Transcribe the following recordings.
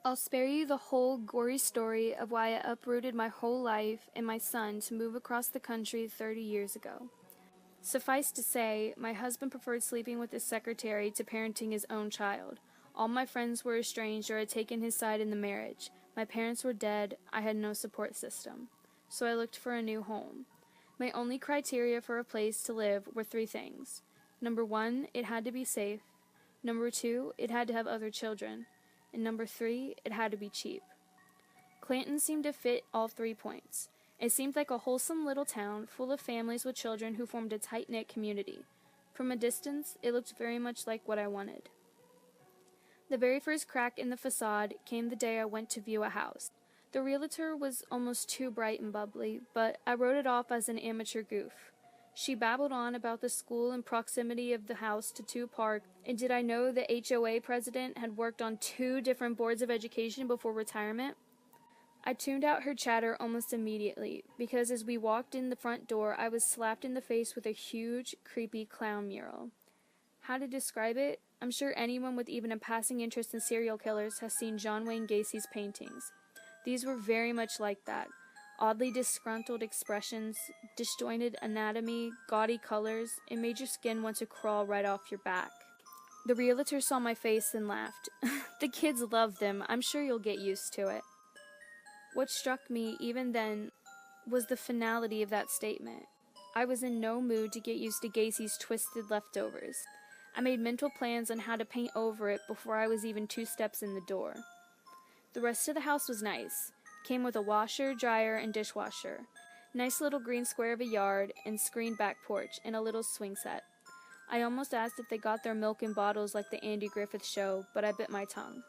I'll spare you the whole gory story of why I uprooted my whole life and my son to move across the country 30 years ago. Suffice to say, my husband preferred sleeping with his secretary to parenting his own child. All my friends were estranged or had taken his side in the marriage. My parents were dead. I had no support system. So I looked for a new home. My only criteria for a place to live were three things. Number 1, it had to be safe. Number 2, it had to have other children. And number 3, it had to be cheap. ClownTown seemed to fit all 3 points. It seemed like a wholesome little town full of families with children who formed a tight-knit community. From a distance, it looked very much like what I wanted. The very first crack in the facade came the day I went to view a house. The realtor was almost too bright and bubbly, but I wrote it off as an amateur goof. She babbled on about the school and proximity of the house to 2 parks, and did I know the HOA president had worked on 2 different boards of education before retirement? I tuned out her chatter almost immediately, because as we walked in the front door, I was slapped in the face with a huge, creepy clown mural. How to describe it? I'm sure anyone with even a passing interest in serial killers has seen John Wayne Gacy's paintings. These were very much like that. Oddly disgruntled expressions, disjointed anatomy, gaudy colors, it made your skin want to crawl right off your back. The realtor saw my face and laughed. The kids love them. I'm sure you'll get used to it. What struck me, even then, was the finality of that statement. I was in no mood to get used to Gacy's twisted leftovers. I made mental plans on how to paint over it before I was even 2 steps in the door. The rest of the house was nice. Came with a washer, dryer, and dishwasher. Nice little green square of a yard, and screened back porch, and a little swing set. I almost asked if they got their milk in bottles like the Andy Griffith Show, but I bit my tongue.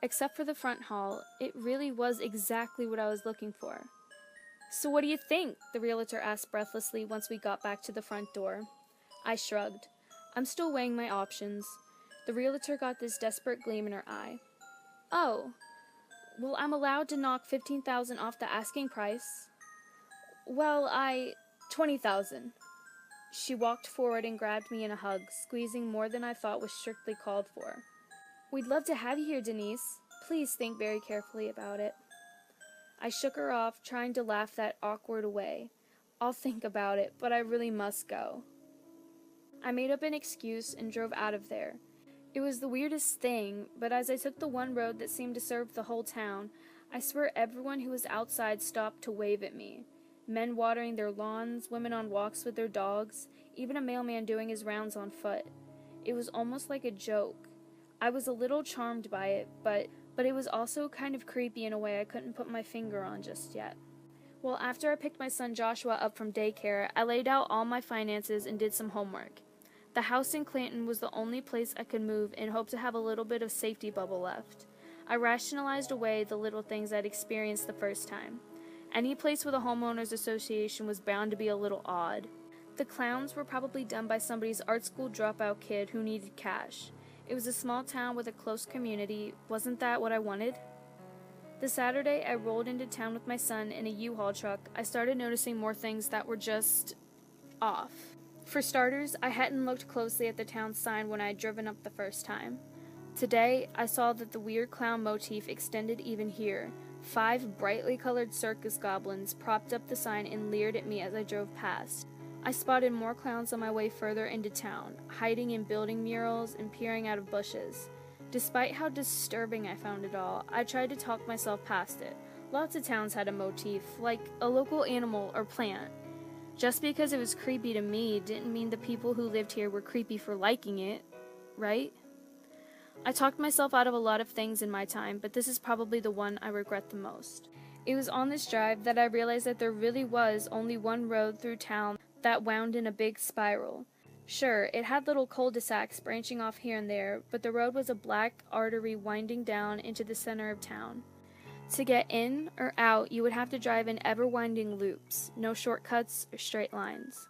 Except for the front hall, it really was exactly what I was looking for. "So what do you think?" the realtor asked breathlessly once we got back to the front door. I shrugged. I'm still weighing my options. The realtor got this desperate gleam in her eye. "Oh, well, I'm allowed to knock $15,000 off the asking price." "Well, 20,000. She walked forward and grabbed me in a hug, squeezing more than I thought was strictly called for. "We'd love to have you here, Denise. Please think very carefully about it." I shook her off, trying to laugh that awkward away. "I'll think about it, but I really must go." I made up an excuse and drove out of there. It was the weirdest thing, but as I took the one road that seemed to serve the whole town, I swear everyone who was outside stopped to wave at me. Men watering their lawns, women on walks with their dogs, even a mailman doing his rounds on foot. It was almost like a joke. I was a little charmed by it, but it was also kind of creepy in a way I couldn't put my finger on just yet. Well, after I picked my son Joshua up from daycare, I laid out all my finances and did some homework. The house in ClownTown was the only place I could move and hoped to have a little bit of safety bubble left. I rationalized away the little things I'd experienced the first time. Any place with a homeowners association was bound to be a little odd. The clowns were probably done by somebody's art school dropout kid who needed cash. It was a small town with a close community. Wasn't that what I wanted? The Saturday I rolled into town with my son in a U-Haul truck, I started noticing more things that were just off. For starters, I hadn't looked closely at the town sign when I had driven up the first time. Today, I saw that the weird clown motif extended even here. 5 brightly colored circus goblins propped up the sign and leered at me as I drove past. I spotted more clowns on my way further into town, hiding in building murals and peering out of bushes. Despite how disturbing I found it all, I tried to talk myself past it. Lots of towns had a motif, like a local animal or plant. Just because it was creepy to me didn't mean the people who lived here were creepy for liking it, right? I talked myself out of a lot of things in my time, but this is probably the one I regret the most. It was on this drive that I realized that there really was only one road through town that wound in a big spiral. Sure, it had little cul-de-sacs branching off here and there, but the road was a black artery winding down into the center of town. To get in or out, you would have to drive in ever-winding loops, no shortcuts or straight lines.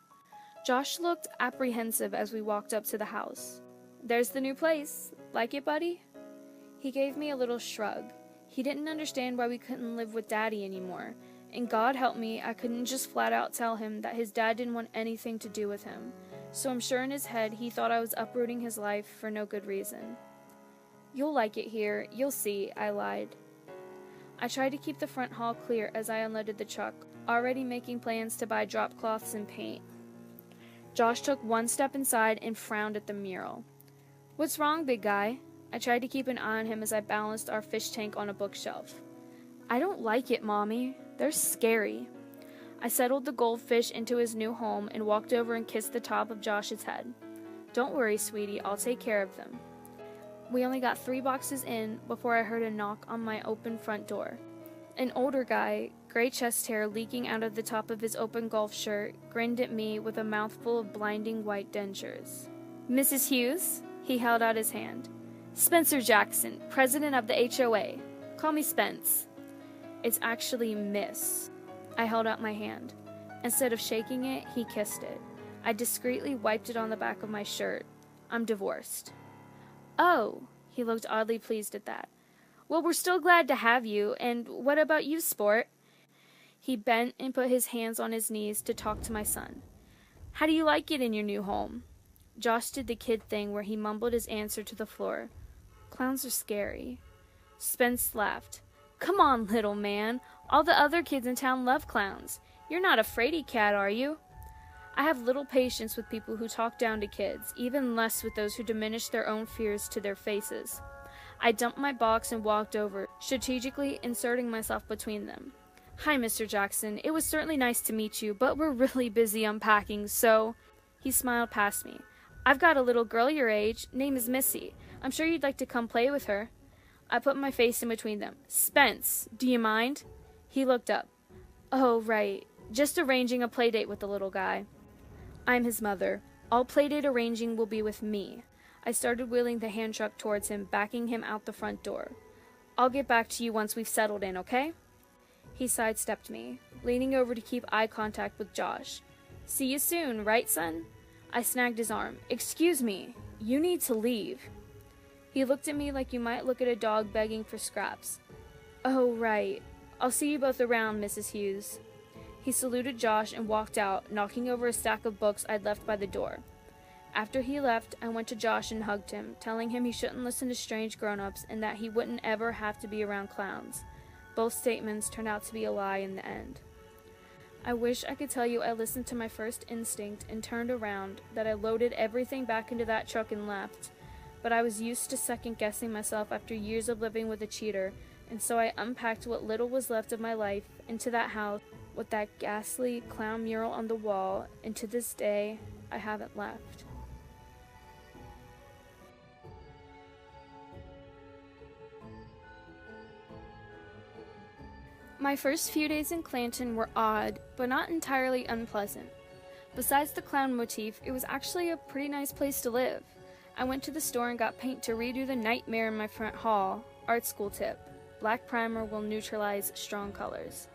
Josh looked apprehensive as we walked up to the house. "There's the new place. Like it, buddy?" He gave me a little shrug. He didn't understand why we couldn't live with Daddy anymore, and God help me, I couldn't just flat out tell him that his dad didn't want anything to do with him. So I'm sure in his head he thought I was uprooting his life for no good reason. "You'll like it here, you'll see," I lied. I tried to keep the front hall clear as I unloaded the truck, already making plans to buy drop cloths and paint. Josh took one step inside and frowned at the mural. "What's wrong, big guy?" I tried to keep an eye on him as I balanced our fish tank on a bookshelf. "I don't like it, Mommy. They're scary." I settled the goldfish into his new home and walked over and kissed the top of Josh's head. "Don't worry, sweetie, I'll take care of them." We only got 3 boxes in before I heard a knock on my open front door. An older guy, gray chest hair leaking out of the top of his open golf shirt, grinned at me with a mouthful of blinding white dentures. "Mrs. Hughes?" He held out his hand. "Spencer Jackson, president of the HOA. Call me Spence." "It's actually Miss." I held out my hand. Instead of shaking it, he kissed it. I discreetly wiped it on the back of my shirt. "I'm divorced." "Oh," he looked oddly pleased at that. "Well, we're still glad to have you, and what about you, sport?" He bent and put his hands on his knees to talk to my son. "How do you like it in your new home?" Josh did the kid thing where he mumbled his answer to the floor. "Clowns are scary." Spence laughed. "Come on, little man. All the other kids in town love clowns. You're not a fraidy cat, are you?" I have little patience with people who talk down to kids, even less with those who diminish their own fears to their faces. I dumped my box and walked over, strategically inserting myself between them. "Hi, Mr. Jackson. It was certainly nice to meet you, but we're really busy unpacking, so—" He smiled past me. "I've got a little girl your age. Name is Missy. I'm sure you'd like to come play with her." I put my face in between them. "Spence, do you mind?" He looked up. "Oh, right. Just arranging a play date with the little guy." "I'm his mother. All playdate arranging will be with me." I started wheeling the hand truck towards him, backing him out the front door. "I'll get back to you once we've settled in, okay?" He sidestepped me, leaning over to keep eye contact with Josh. "See you soon, right, son?" I snagged his arm. "Excuse me. You need to leave." He looked at me like you might look at a dog begging for scraps. "Oh, right. I'll see you both around, Mrs. Hughes." He saluted Josh and walked out, knocking over a stack of books I'd left by the door. After he left, I went to Josh and hugged him, telling him he shouldn't listen to strange grown-ups and that he wouldn't ever have to be around clowns. Both statements turned out to be a lie in the end. I wish I could tell you I listened to my first instinct and turned around, that I loaded everything back into that truck and left, but I was used to second-guessing myself after years of living with a cheater, and so I unpacked what little was left of my life into that house with that ghastly clown mural on the wall, and to this day, I haven't left. My first few days in ClownTown were odd, but not entirely unpleasant. Besides the clown motif, it was actually a pretty nice place to live. I went to the store and got paint to redo the nightmare in my front hall. Art school tip: black primer will neutralize strong colors.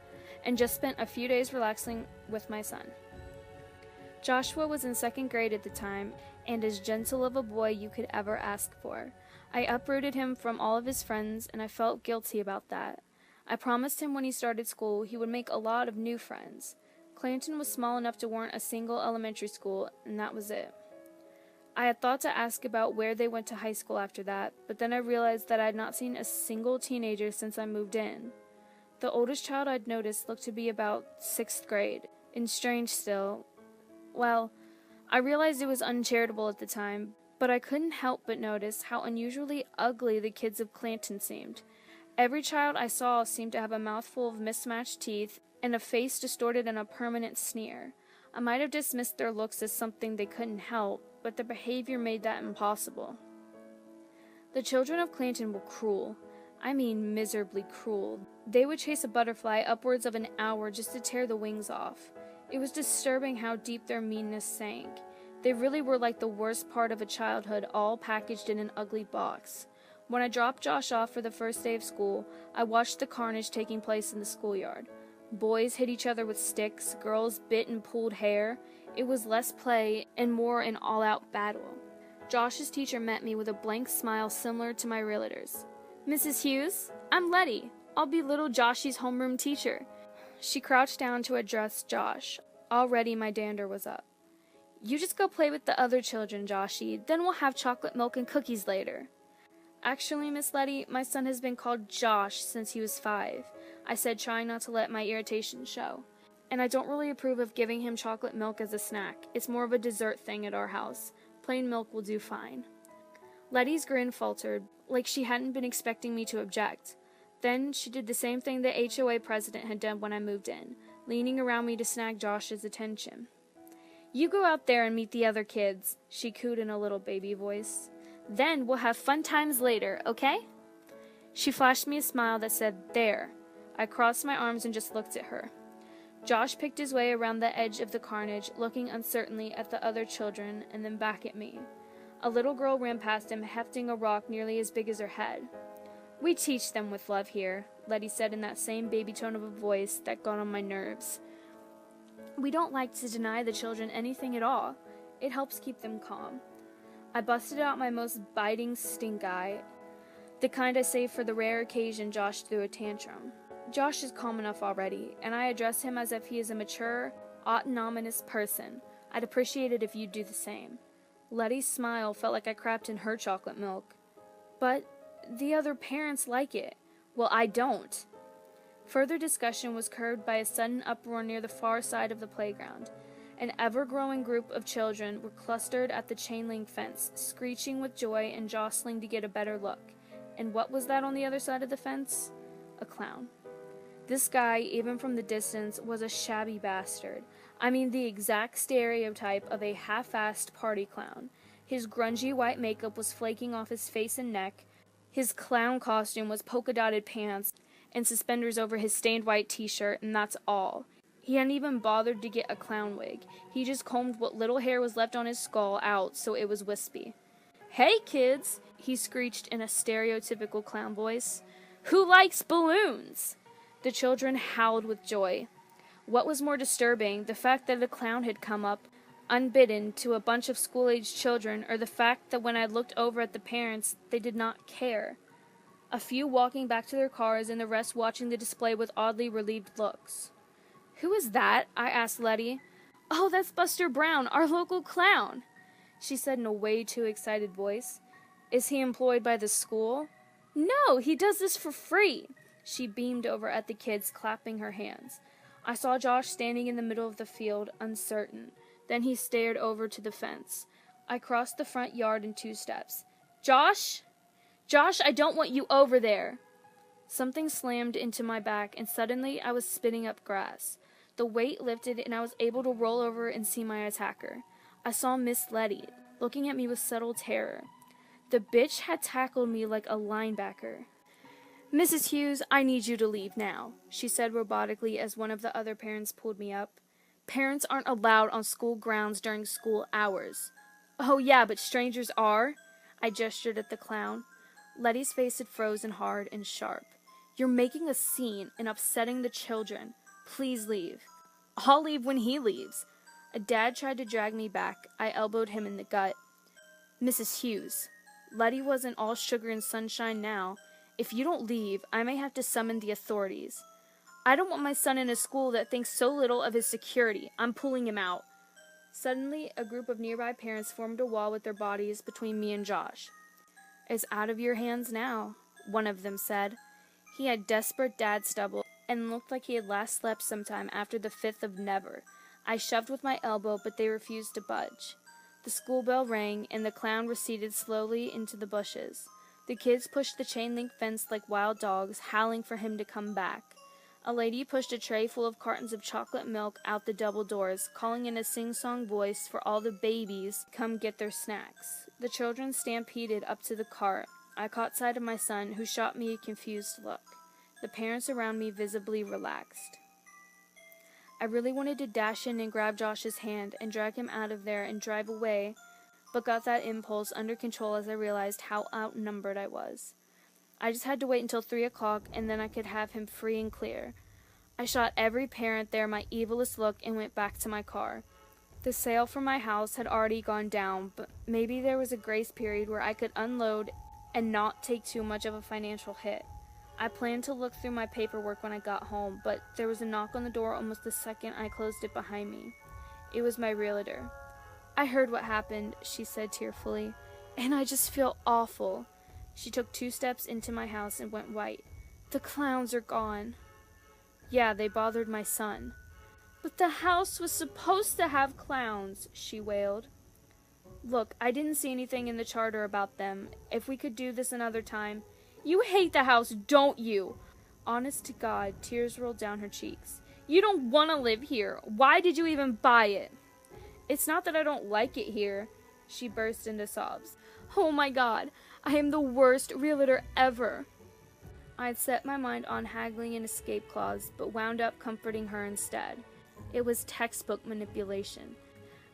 And just spent a few days relaxing with my son. Joshua was in 2nd grade at the time, and as gentle of a boy you could ever ask for. I uprooted him from all of his friends, and I felt guilty about that. I promised him when he started school he would make a lot of new friends. ClownTown was small enough to warrant a single elementary school, and that was it. I had thought to ask about where they went to high school after that, but then I realized that I had not seen a single teenager since I moved in. The oldest child I'd noticed looked to be about 6th grade, and strange still. Well, I realized it was uncharitable at the time, but I couldn't help but notice how unusually ugly the kids of ClownTown seemed. Every child I saw seemed to have a mouthful of mismatched teeth and a face distorted in a permanent sneer. I might have dismissed their looks as something they couldn't help, but their behavior made that impossible. The children of ClownTown were cruel. I mean miserably cruel. They would chase a butterfly upwards of an hour just to tear the wings off. It was disturbing how deep their meanness sank. They really were like the worst part of a childhood, all packaged in an ugly box. When I dropped Josh off for the first day of school, I watched the carnage taking place in the schoolyard. Boys hit each other with sticks, girls bit and pulled hair. It was less play and more an all-out battle. Josh's teacher met me with a blank smile similar to my realtor's. "Mrs. Hughes, I'm Letty. I'll be little Joshy's homeroom teacher." She crouched down to address Josh. Already my dander was up. "You just go play with the other children, Joshy, then we'll have chocolate milk and cookies later." Actually, Miss Letty, my son has been called Josh since he was 5, I said, trying not to let my irritation show. And I don't really approve of giving him chocolate milk as a snack. It's more of a dessert thing at our house. Plain milk will do fine. Letty's grin faltered, like she hadn't been expecting me to object. Then she did the same thing the HOA president had done when I moved in, leaning around me to snag Josh's attention. "You go out there and meet the other kids," she cooed in a little baby voice. "Then we'll have fun times later, okay?" She flashed me a smile that said, "There." I crossed my arms and just looked at her. Josh picked his way around the edge of the carnage, looking uncertainly at the other children and then back at me. A little girl ran past him, hefting a rock nearly as big as her head. "We teach them with love here," Letty said in that same baby tone of a voice that got on my nerves. "We don't like to deny the children anything at all. It helps keep them calm." I busted out my most biting stink eye, the kind I save for the rare occasion Josh threw a tantrum. Josh is calm enough already, and I address him as if he is a mature, autonomous person. I'd appreciate it if you'd do the same. Letty's smile felt like I crapped in her chocolate milk. "But the other parents like it." "Well, I don't." Further discussion was curbed by a sudden uproar near the far side of the playground. An ever-growing group of children were clustered at the chain-link fence, screeching with joy and jostling to get a better look. And what was that on the other side of the fence? A clown. This guy, even from the distance, was a shabby bastard. I mean, the exact stereotype of a half-assed party clown. His grungy white makeup was flaking off his face and neck. His clown costume was polka-dotted pants and suspenders over his stained white t-shirt, and that's all. He hadn't even bothered to get a clown wig. He just combed what little hair was left on his skull out so it was wispy. "Hey, kids," he screeched in a stereotypical clown voice. "Who likes balloons?" The children howled with joy. What was more disturbing, the fact that the clown had come up, unbidden, to a bunch of school-aged children, or the fact that when I looked over at the parents, they did not care. A few walking back to their cars and the rest watching the display with oddly relieved looks. "Who is that?" I asked Letty. "Oh, that's Buster Brown, our local clown," she said in a way too excited voice. "Is he employed by the school?" "No, he does this for free." She beamed over at the kids, clapping her hands. I saw Josh standing in the middle of the field, uncertain. Then he stared over to the fence. I crossed the front yard in 2 steps. "Josh? Josh, I don't want you over there." Something slammed into my back, and suddenly I was spitting up grass. The weight lifted, and I was able to roll over and see my attacker. I saw Miss Letty, looking at me with subtle terror. The bitch had tackled me like a linebacker. "Mrs. Hughes, I need you to leave now," she said robotically as one of the other parents pulled me up. "Parents aren't allowed on school grounds during school hours." "Oh yeah, but strangers are?" I gestured at the clown. Letty's face had frozen hard and sharp. "You're making a scene and upsetting the children. Please leave." "I'll leave when he leaves." A dad tried to drag me back. I elbowed him in the gut. "Mrs. Hughes." Letty wasn't all sugar and sunshine now. "If you don't leave, I may have to summon the authorities." "I don't want my son in a school that thinks so little of his security. I'm pulling him out." Suddenly, a group of nearby parents formed a wall with their bodies between me and Josh. "It's out of your hands now," one of them said. He had desperate dad stubble and looked like he had last slept sometime after the 5th of never. I shoved with my elbow, but they refused to budge. The school bell rang, and the clown receded slowly into the bushes. The kids pushed the chain-link fence like wild dogs, howling for him to come back. A lady pushed a tray full of cartons of chocolate milk out the double doors, calling in a sing-song voice for all the babies to come get their snacks. The children stampeded up to the cart. I caught sight of my son, who shot me a confused look. The parents around me visibly relaxed. I really wanted to dash in and grab Josh's hand and drag him out of there and drive away, but got that impulse under control as I realized how outnumbered I was. I just had to wait until 3 o'clock, and then I could have him free and clear. I shot every parent there my evilest look and went back to my car. The sale for my house had already gone down, but maybe there was a grace period where I could unload and not take too much of a financial hit. I planned to look through my paperwork when I got home, but there was a knock on the door almost the second I closed it behind me. It was my realtor. "I heard what happened," she said tearfully, "and I just feel awful." She took 2 steps into my house and went white. "The clowns are gone." "Yeah, they bothered my son." "But the house was supposed to have clowns," she wailed. "Look, I didn't see anything in the charter about them. If we could do this another time—" "You hate the house, don't you?" Honest to God, tears rolled down her cheeks. "You don't want to live here. Why did you even buy it?" "It's not that I don't like it here." She burst into sobs. "Oh my God, I am the worst realtor ever." I had set my mind on haggling an escape clause, but wound up comforting her instead. It was textbook manipulation.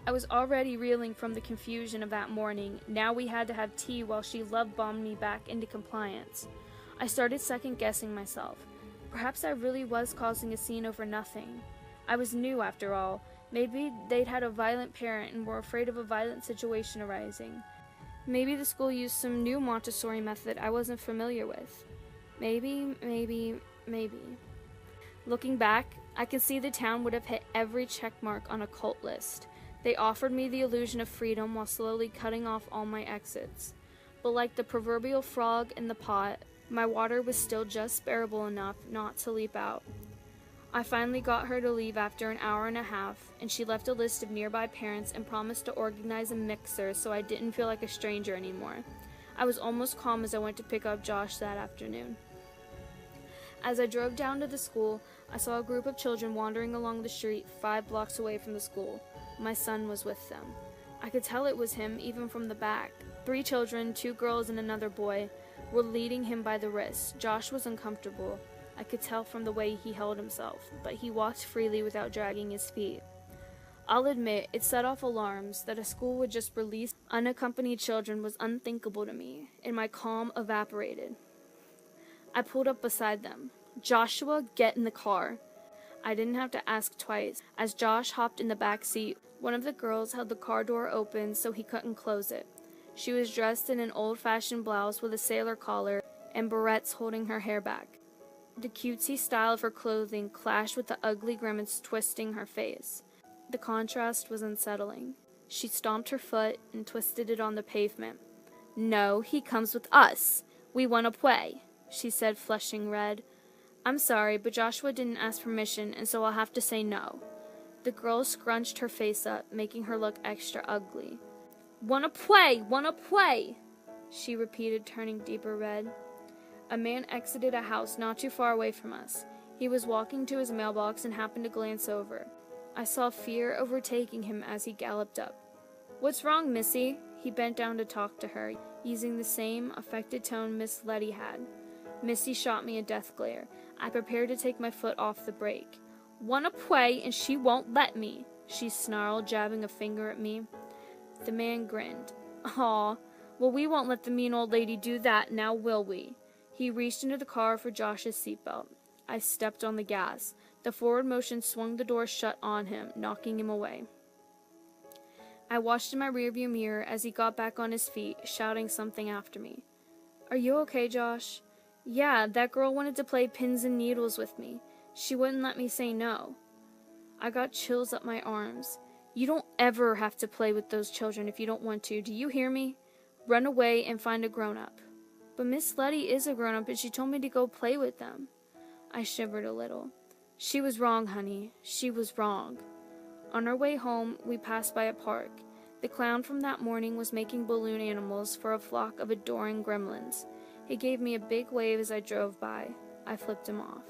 I was already reeling from the confusion of that morning. Now we had to have tea while she love-bombed me back into compliance. I started second-guessing myself. Perhaps I really was causing a scene over nothing. I was new, after all. Maybe they'd had a violent parent and were afraid of a violent situation arising. Maybe the school used some new Montessori method I wasn't familiar with. Maybe. Looking back, I can see the town would have hit every checkmark on a cult list. They offered me the illusion of freedom while slowly cutting off all my exits. But like the proverbial frog in the pot, my water was still just bearable enough not to leap out. I finally got her to leave after an hour and a half, and she left a list of nearby parents and promised to organize a mixer so I didn't feel like a stranger anymore. I was almost calm as I went to pick up Josh that afternoon. As I drove down to the school, I saw a group of children wandering along the street 5 blocks away from the school. My son was with them. I could tell it was him even from the back. 3 children, 2 girls and another boy, were leading him by the wrist. Josh was uncomfortable. I could tell from the way he held himself, but he walked freely without dragging his feet. I'll admit, it set off alarms. That a school would just release unaccompanied children was unthinkable to me, and my calm evaporated. I pulled up beside them. "Joshua, get in the car." I didn't have to ask twice. As Josh hopped in the back seat, one of the girls held the car door open so he couldn't close it. She was dressed in an old-fashioned blouse with a sailor collar and barrettes holding her hair back. The cutesy style of her clothing clashed with the ugly grimace twisting her face. The contrast was unsettling. She stomped her foot and twisted it on the pavement. "No, he comes with us. We want to play," she said, flushing red. "I'm sorry, but Joshua didn't ask permission, and so I'll have to say no." The girl scrunched her face up, making her look extra ugly. "Wanna play, wanna play," she repeated, turning deeper red. A man exited a house not too far away from us. He was walking to his mailbox and happened to glance over. I saw fear overtaking him as he galloped up. "What's wrong, Missy?" He bent down to talk to her, using the same affected tone Miss Letty had. Missy shot me a death glare. I prepared to take my foot off the brake. "Wanna play, and she won't let me," she snarled, jabbing a finger at me. The man grinned. "Aw, well, we won't let the mean old lady do that, now will we?" He reached into the car for Josh's seatbelt. I stepped on the gas. The forward motion swung the door shut on him, knocking him away. I watched in my rearview mirror as he got back on his feet, shouting something after me. "Are you okay, Josh?" "Yeah, that girl wanted to play pins and needles with me. She wouldn't let me say no." I got chills up my arms. "You don't ever have to play with those children if you don't want to, do you hear me? Run away and find a grown-up." "But Miss Letty is a grown-up and she told me to go play with them." I shivered a little. "She was wrong, honey. She was wrong." On our way home, we passed by a park. The clown from that morning was making balloon animals for a flock of adoring gremlins. He gave me a big wave as I drove by. I flipped him off.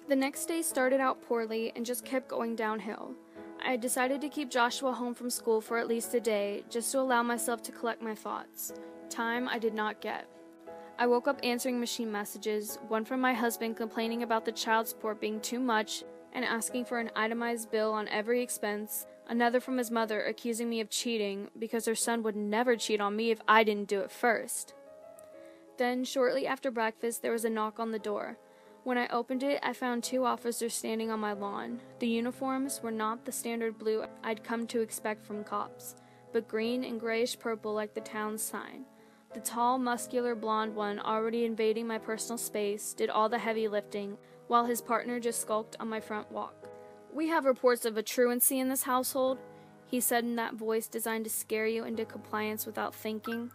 The next day started out poorly and just kept going downhill. I had decided to keep Joshua home from school for at least a day, just to allow myself to collect my thoughts. Time I did not get. I woke up answering machine messages, one from my husband complaining about the child support being too much and asking for an itemized bill on every expense, another from his mother accusing me of cheating because her son would never cheat on me if I didn't do it first. Then, shortly after breakfast, there was a knock on the door. When I opened it, I found 2 officers standing on my lawn. The uniforms were not the standard blue I'd come to expect from cops, but green and grayish-purple like the town's sign. The tall, muscular blonde one, already invading my personal space, did all the heavy lifting, while his partner just skulked on my front walk. "We have reports of a truancy in this household," he said in that voice designed to scare you into compliance without thinking.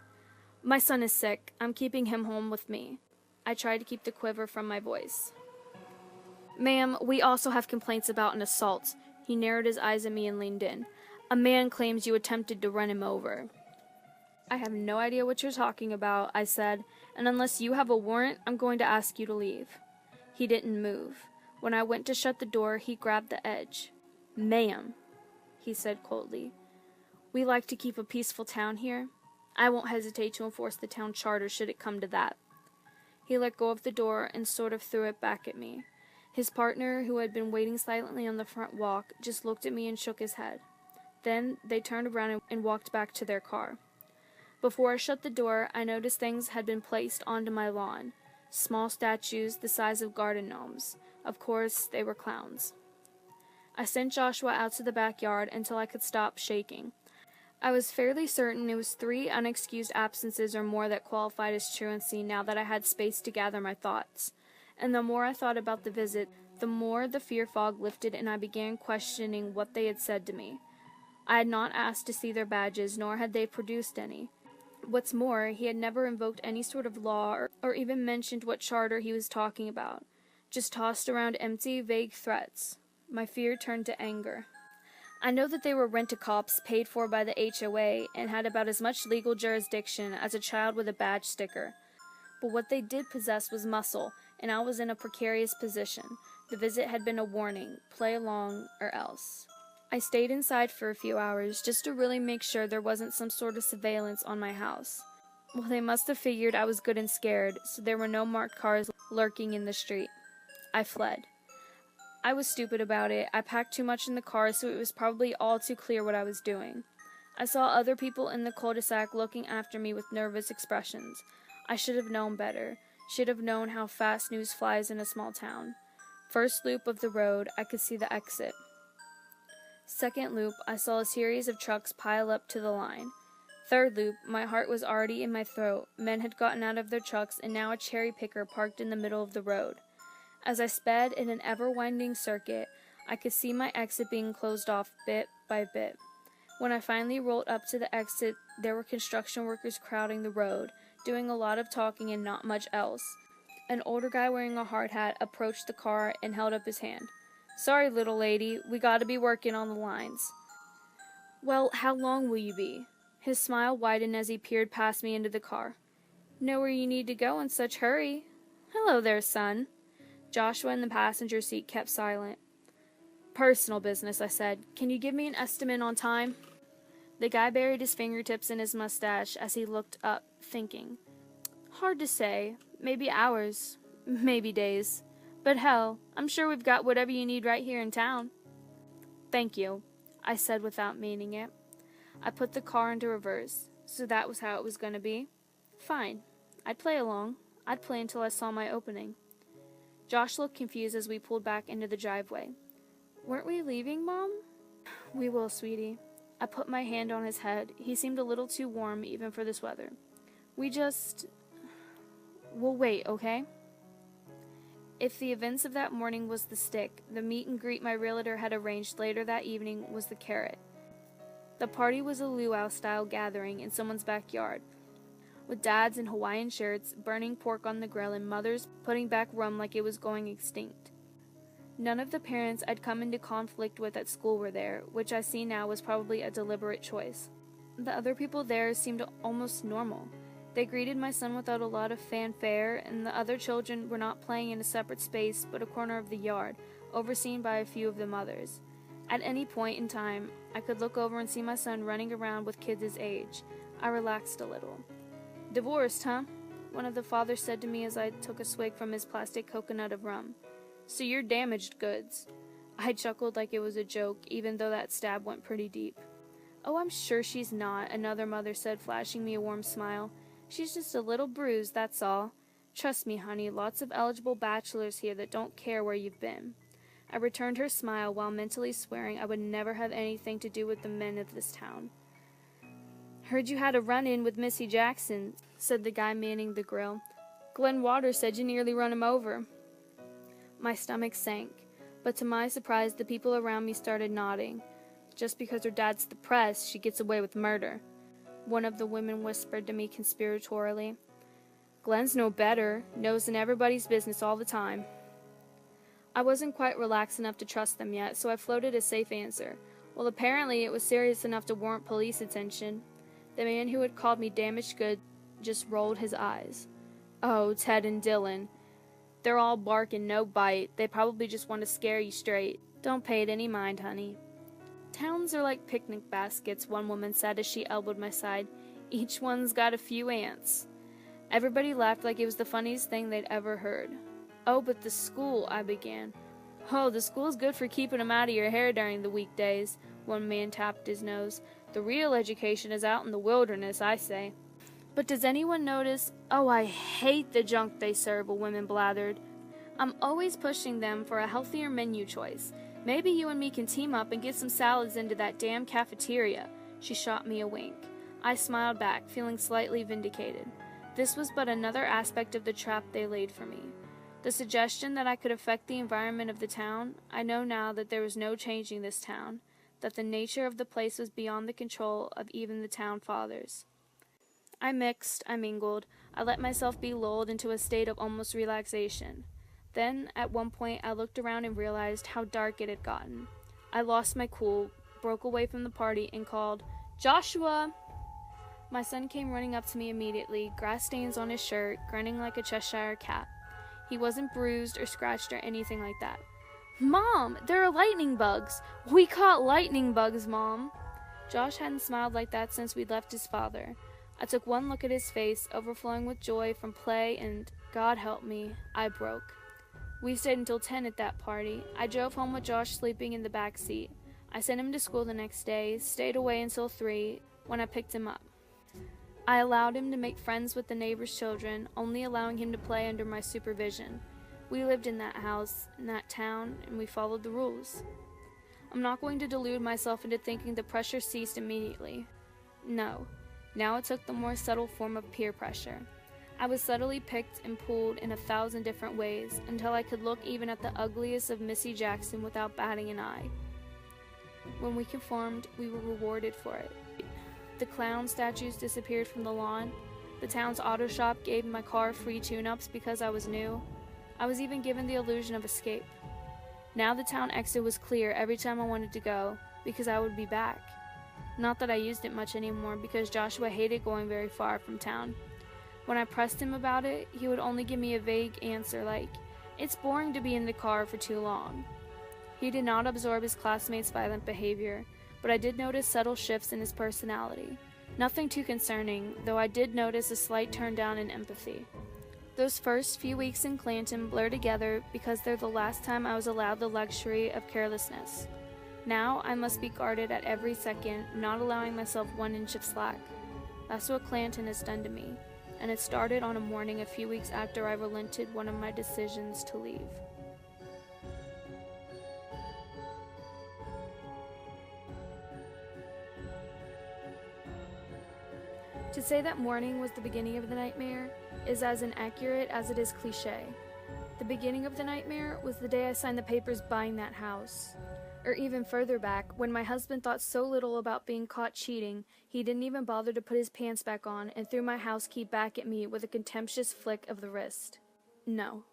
"My son is sick. I'm keeping him home with me." I tried to keep the quiver from my voice. "Ma'am, we also have complaints about an assault." He narrowed his eyes at me and leaned in. "A man claims you attempted to run him over." "I have no idea what you're talking about," I said, "and unless you have a warrant, I'm going to ask you to leave." He didn't move. When I went to shut the door, he grabbed the edge. "Ma'am," he said coldly, "we like to keep a peaceful town here. I won't hesitate to enforce the town charter should it come to that." He let go of the door and sort of threw it back at me. His partner, who had been waiting silently on the front walk, just looked at me and shook his head. Then they turned around and walked back to their car. Before I shut the door, I noticed things had been placed onto my lawn. Small statues the size of garden gnomes. Of course, they were clowns. I sent Joshua out to the backyard until I could stop shaking. I was fairly certain it was 3 unexcused absences or more that qualified as truancy now that I had space to gather my thoughts. And the more I thought about the visit, the more the fear fog lifted and I began questioning what they had said to me. I had not asked to see their badges, nor had they produced any. What's more, he had never invoked any sort of law or even mentioned what charter he was talking about. Just tossed around empty, vague threats. My fear turned to anger. I know that they were rent-a-cops paid for by the HOA and had about as much legal jurisdiction as a child with a badge sticker. But what they did possess was muscle, and I was in a precarious position. The visit had been a warning. Play along or else. I stayed inside for a few hours just to really make sure there wasn't some sort of surveillance on my house. Well, they must have figured I was good and scared, so there were no marked cars lurking in the street. I fled. I was stupid about it. I packed too much in the car, so it was probably all too clear what I was doing. I saw other people in the cul-de-sac looking after me with nervous expressions. I should have known better. Should have known how fast news flies in a small town. First loop of the road, I could see the exit. Second loop, I saw a series of trucks pile up to the line. Third loop, my heart was already in my throat. Men had gotten out of their trucks, and now a cherry picker parked in the middle of the road. As I sped in an ever-winding circuit, I could see my exit being closed off bit by bit. When I finally rolled up to the exit, there were construction workers crowding the road, doing a lot of talking and not much else. An older guy wearing a hard hat approached the car and held up his hand. "Sorry, little lady, we gotta be working on the lines." "Well, how long will you be?" His smile widened as he peered past me into the car. "Know where you need to go in such hurry." "Hello there, son." Joshua in the passenger seat kept silent. "Personal business," I said. "Can you give me an estimate on time?" The guy buried his fingertips in his mustache as he looked up, thinking. "Hard to say. Maybe hours. Maybe days. But hell, I'm sure we've got whatever you need right here in town." "Thank you," I said without meaning it. I put the car into reverse. So that was how it was going to be? Fine. I'd play along. I'd play until I saw my opening. Josh looked confused as we pulled back into the driveway. "Weren't we leaving, Mom?" "We will, sweetie." I put my hand on his head. He seemed a little too warm even for this weather. We'll wait, okay?" If the events of that morning was the stick, the meet and greet my realtor had arranged later that evening was the carrot. The party was a luau-style gathering in someone's backyard, with dads in Hawaiian shirts, burning pork on the grill, and mothers putting back rum like it was going extinct. None of the parents I'd come into conflict with at school were there, which I see now was probably a deliberate choice. The other people there seemed almost normal. They greeted my son without a lot of fanfare, and the other children were not playing in a separate space but a corner of the yard, overseen by a few of the mothers. At any point in time, I could look over and see my son running around with kids his age. I relaxed a little. "Divorced, huh?" one of the fathers said to me as I took a swig from his plastic coconut of rum. "So you're damaged goods." I chuckled like it was a joke, even though that stab went pretty deep. "Oh, I'm sure she's not," another mother said, flashing me a warm smile. "She's just a little bruised, that's all. Trust me, honey, lots of eligible bachelors here that don't care where you've been." I returned her smile while mentally swearing I would never have anything to do with the men of this town. "Heard you had a run-in with Missy Jackson," said the guy manning the grill. "Glenn Waters said you nearly run him over." My stomach sank, but to my surprise the people around me started nodding. "Just because her dad's the press, she gets away with murder," one of the women whispered to me conspiratorially. "Glenn's no better, knows in everybody's business all the time." I wasn't quite relaxed enough to trust them yet, so I floated a safe answer. Well, apparently it was serious enough to warrant police attention. The man who had called me damaged goods just rolled his eyes. "Oh, Ted and Dylan. They're all bark and no bite. They probably just want to scare you straight. Don't pay it any mind, honey." "Towns are like picnic baskets," one woman said as she elbowed my side. "Each one's got a few ants." Everybody laughed like it was the funniest thing they'd ever heard. "Oh, but the school," I began. "Oh, the school's good for keeping 'em out of your hair during the weekdays," one man tapped his nose. "The real education is out in the wilderness, I say." "But does anyone notice—" "Oh, I hate the junk they serve," a woman blathered. "I'm always pushing them for a healthier menu choice. Maybe you and me can team up and get some salads into that damn cafeteria." She shot me a wink. I smiled back, feeling slightly vindicated. This was but another aspect of the trap they laid for me. The suggestion that I could affect the environment of the town. I know now that there was no changing this town, that the nature of the place was beyond the control of even the town fathers. I mixed, I mingled, I let myself be lulled into a state of almost relaxation. Then, at one point, I looked around and realized how dark it had gotten. I lost my cool, broke away from the party, and called, "Joshua!" My son came running up to me immediately, grass stains on his shirt, grinning like a Cheshire cat. He wasn't bruised or scratched or anything like that. "Mom, there are lightning bugs! We caught lightning bugs, Mom!" Josh hadn't smiled like that since we'd left his father. I took one look at his face, overflowing with joy from play, and, God help me, I broke. We stayed until 10 at that party. I drove home with Josh sleeping in the back seat. I sent him to school the next day, stayed away until 3, when I picked him up. I allowed him to make friends with the neighbors' children, only allowing him to play under my supervision. We lived in that house, in that town, and we followed the rules. I'm not going to delude myself into thinking the pressure ceased immediately. No. Now it took the more subtle form of peer pressure. I was subtly picked and pulled in 1,000 different ways, until I could look even at the ugliest of Missy Jackson without batting an eye. When we conformed, we were rewarded for it. The clown statues disappeared from the lawn. The town's auto shop gave my car free tune-ups because I was new. I was even given the illusion of escape. Now the town exit was clear every time I wanted to go, because I would be back. Not that I used it much anymore, because Joshua hated going very far from town. When I pressed him about it, he would only give me a vague answer like, "It's boring to be in the car for too long." He did not absorb his classmates' violent behavior, but I did notice subtle shifts in his personality. Nothing too concerning, though I did notice a slight turn down in empathy. Those first few weeks in ClownTown blur together because they're the last time I was allowed the luxury of carelessness. Now I must be guarded at every second, not allowing myself 1 inch of slack. That's what ClownTown has done to me, and it started on a morning a few weeks after I relented one of my decisions to leave. To say that morning was the beginning of the nightmare is as inaccurate as it is cliche. The beginning of the nightmare was the day I signed the papers buying that house. Or even further back, when my husband thought so little about being caught cheating, he didn't even bother to put his pants back on and threw my house key back at me with a contemptuous flick of the wrist. No.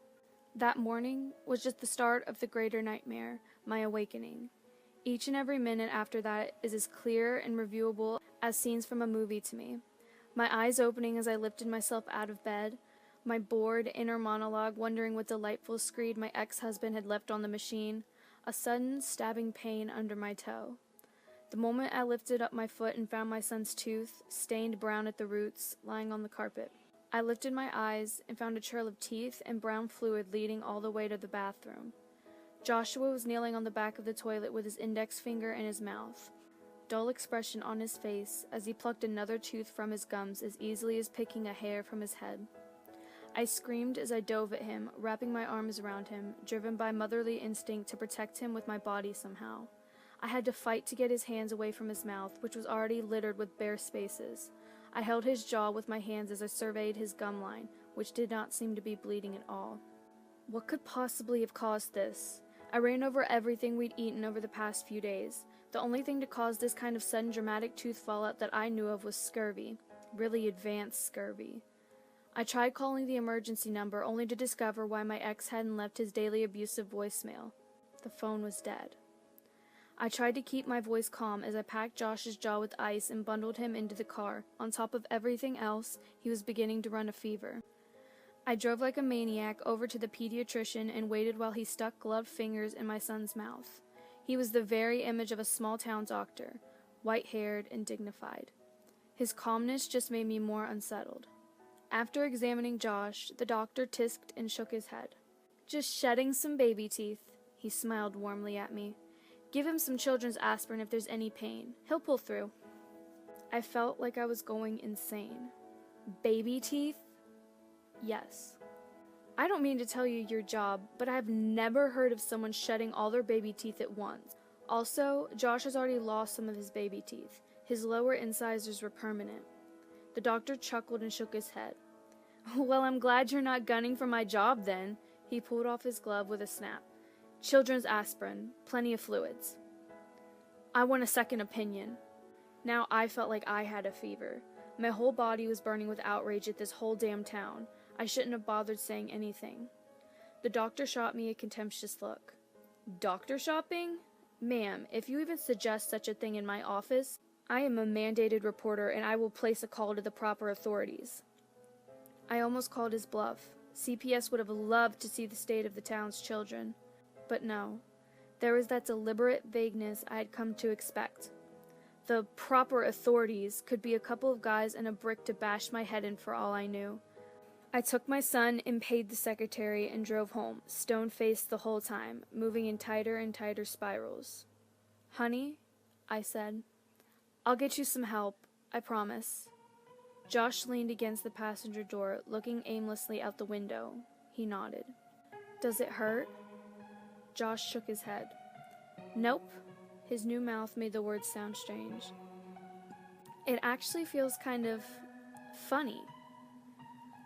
That morning was just the start of the greater nightmare, my awakening. Each and every minute after that is as clear and reviewable as scenes from a movie to me. My eyes opening as I lifted myself out of bed, my bored inner monologue wondering what delightful screed my ex-husband had left on the machine, a sudden stabbing pain under my toe. The moment I lifted up my foot and found my son's tooth, stained brown at the roots, lying on the carpet. I lifted my eyes and found a trail of teeth and brown fluid leading all the way to the bathroom. Joshua was kneeling on the back of the toilet with his index finger in his mouth. Dull expression on his face as he plucked another tooth from his gums as easily as picking a hair from his head. I screamed as I dove at him, wrapping my arms around him, driven by motherly instinct to protect him with my body somehow. I had to fight to get his hands away from his mouth, which was already littered with bare spaces. I held his jaw with my hands as I surveyed his gum line, which did not seem to be bleeding at all. What could possibly have caused this? I ran over everything we'd eaten over the past few days. The only thing to cause this kind of sudden dramatic tooth fallout that I knew of was scurvy. Really advanced scurvy. I tried calling the emergency number only to discover why my ex hadn't left his daily abusive voicemail. The phone was dead. I tried to keep my voice calm as I packed Josh's jaw with ice and bundled him into the car. On top of everything else, he was beginning to run a fever. I drove like a maniac over to the pediatrician and waited while he stuck gloved fingers in my son's mouth. He was the very image of a small-town doctor, white-haired and dignified. His calmness just made me more unsettled. After examining Josh, the doctor tisked and shook his head. "Just shedding some baby teeth." He smiled warmly at me. "Give him some children's aspirin if there's any pain. He'll pull through." I felt like I was going insane. Baby teeth? Yes. I don't mean to tell you your job, but I've never heard of someone shedding all their baby teeth at once. Also, Josh has already lost some of his baby teeth. His lower incisors were permanent. The doctor chuckled and shook his head. "Well, I'm glad you're not gunning for my job then." He pulled off his glove with a snap. "Children's aspirin, plenty of fluids." I want a second opinion. Now I felt like I had a fever. My whole body was burning with outrage at this whole damn town. I shouldn't have bothered saying anything. The doctor shot me a contemptuous look. "Doctor shopping? Ma'am, if you even suggest such a thing in my office, I am a mandated reporter and I will place a call to the proper authorities." I almost called his bluff. CPS would have loved to see the state of the town's children. But no, there was that deliberate vagueness I had come to expect. The proper authorities could be a couple of guys and a brick to bash my head in for all I knew. I took my son and paid the secretary and drove home, stone-faced the whole time, moving in tighter and tighter spirals. "Honey," I said, "I'll get you some help, I promise." Josh leaned against the passenger door, looking aimlessly out the window. He nodded. "Does it hurt?" Josh shook his head. "Nope." His new mouth made the words sound strange. "It actually feels kind of funny."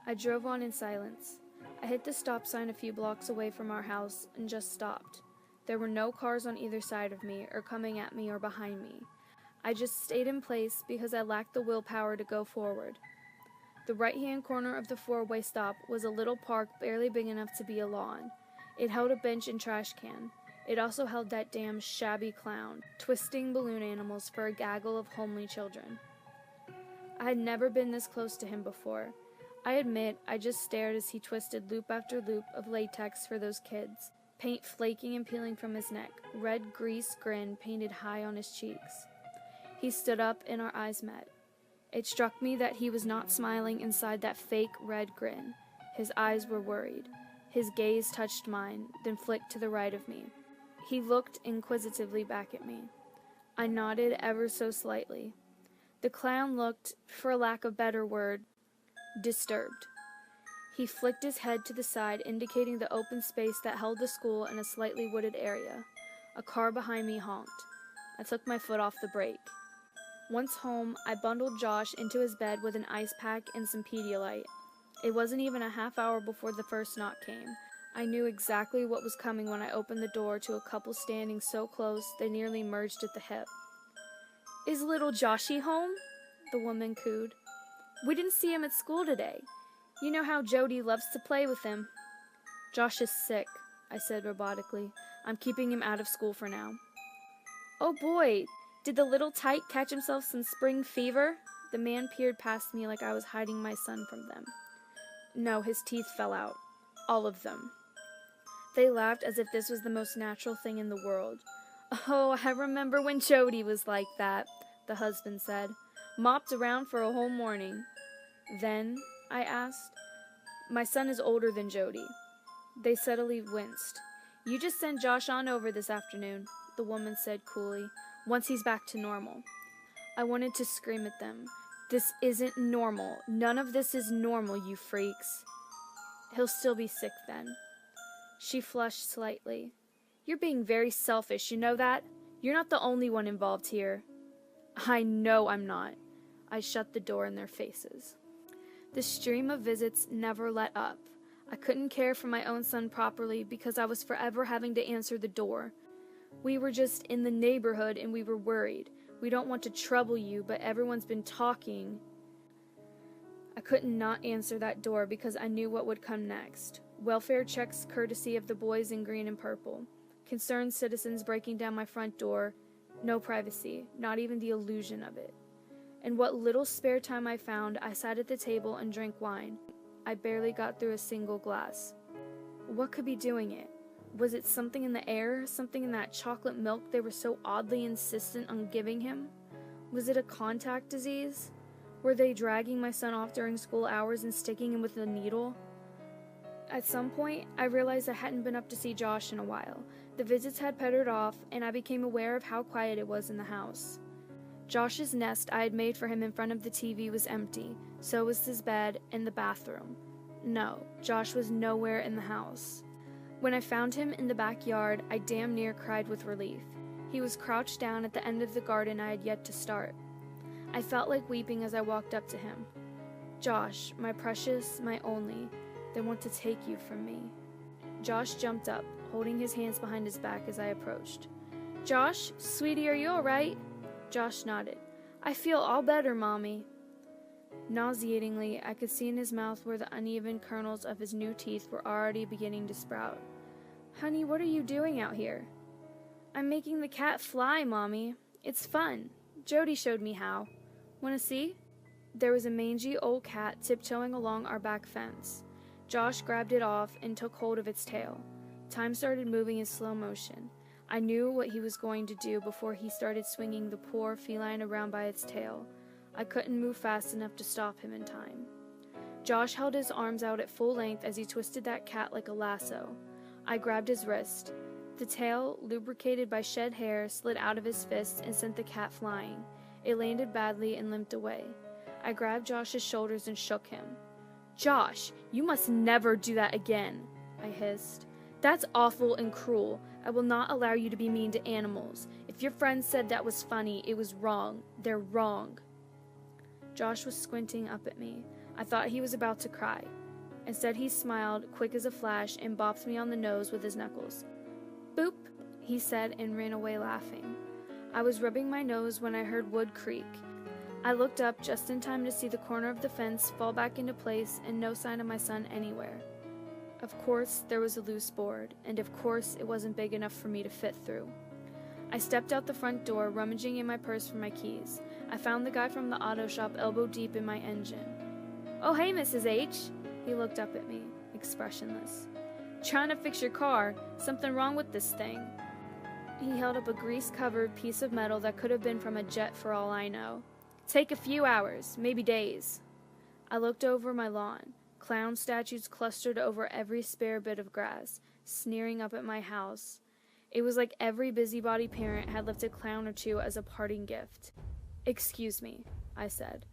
I drove on in silence. I hit the stop sign a few blocks away from our house and just stopped. There were no cars on either side of me, or coming at me or behind me. I just stayed in place because I lacked the willpower to go forward. The right-hand corner of the four-way stop was a little park barely big enough to be a lawn. It held a bench and trash can. It also held that damn shabby clown, twisting balloon animals for a gaggle of homely children. I had never been this close to him before. I admit I just stared as he twisted loop after loop of latex for those kids, paint flaking and peeling from his neck, red grease grin painted high on his cheeks. He stood up and our eyes met. It struck me that he was not smiling inside that fake red grin. His eyes were worried. His gaze touched mine, then flicked to the right of me. He looked inquisitively back at me. I nodded ever so slightly. The clown looked, for lack of a better word, disturbed. He flicked his head to the side, indicating the open space that held the school in a slightly wooded area. A car behind me honked. I took my foot off the brake. Once home, I bundled Josh into his bed with an ice pack and some Pedialyte. It wasn't even a half hour before the first knock came. I knew exactly what was coming when I opened the door to a couple standing so close they nearly merged at the hip. "Is little Joshy home?" the woman cooed. "We didn't see him at school today. You know how Jody loves to play with him." "Josh is sick," I said robotically. "I'm keeping him out of school for now." "Oh boy, did the little tyke catch himself some spring fever?" The man peered past me like I was hiding my son from them. "No, his teeth fell out. All of them." They laughed as if this was the most natural thing in the world. "Oh, I remember when Jody was like that," the husband said. "Mopped around for a whole morning." "Then?" I asked. "My son is older than Jody." They subtly winced. "You just send Josh on over this afternoon," the woman said coolly, "once he's back to normal." I wanted to scream at them. "This isn't normal. None of this is normal, you freaks." "He'll still be sick then." She flushed slightly. "You're being very selfish, you know that? You're not the only one involved here. I know I'm not. I shut the door in their faces. The stream of visits never let up. I couldn't care for my own son properly because I was forever having to answer the door. We were just in the neighborhood and we were worried. We don't want to trouble you, but everyone's been talking. I couldn't not answer that door because I knew what would come next. Welfare checks courtesy of the boys in green and purple. Concerned citizens breaking down my front door. No privacy, not even the illusion of it. In what little spare time I found, I sat at the table and drank wine. I barely got through a single glass. What could be doing it? Was it something in the air, something in that chocolate milk they were so oddly insistent on giving him? Was it a contact disease? Were they dragging my son off during school hours and sticking him with a needle? At some point, I realized I hadn't been up to see Josh in a while. The visits had pettered off, and I became aware of how quiet it was in the house. Josh's nest I had made for him in front of the TV was empty, so was his bed and the bathroom. No, Josh was nowhere in the house. When I found him in the backyard, I damn near cried with relief. He was crouched down at the end of the garden I had yet to start. I felt like weeping as I walked up to him. Josh, my precious, my only, they want to take you from me. Josh jumped up, holding his hands behind his back as I approached. Josh, sweetie, are you all right? Josh nodded. I feel all better, Mommy. Nauseatingly, I could see in his mouth where the uneven kernels of his new teeth were already beginning to sprout. Honey, what are you doing out here? I'm making the cat fly, Mommy. It's fun. Jody showed me how. Want to see? There was a mangy old cat tiptoeing along our back fence. Josh grabbed it off and took hold of its tail. Time started moving in slow motion. I knew what he was going to do before he started swinging the poor feline around by its tail. I couldn't move fast enough to stop him in time. Josh held his arms out at full length as he twisted that cat like a lasso. I grabbed his wrist. The tail, lubricated by shed hair, slid out of his fist and sent the cat flying. It landed badly and limped away. I grabbed Josh's shoulders and shook him. Josh, you must never do that again, I hissed. That's awful and cruel. I will not allow you to be mean to animals. If your friends said that was funny, it was wrong. They're wrong. Josh was squinting up at me. I thought he was about to cry. Instead, he smiled, quick as a flash, and bopped me on the nose with his knuckles. Boop, he said, and ran away laughing. I was rubbing my nose when I heard wood creak. I looked up just in time to see the corner of the fence fall back into place and no sign of my son anywhere. Of course, there was a loose board, and of course, it wasn't big enough for me to fit through. I stepped out the front door, rummaging in my purse for my keys. I found the guy from the auto shop elbow deep in my engine. Oh, hey, Mrs. H. He looked up at me, expressionless. Trying to fix your car. Something wrong with this thing. He held up a grease-covered piece of metal that could have been from a jet for all I know. Take a few hours, maybe days. I looked over my lawn. Clown statues clustered over every spare bit of grass, sneering up at my house. It was like every busybody parent had left a clown or two as a parting gift. Excuse me, I said.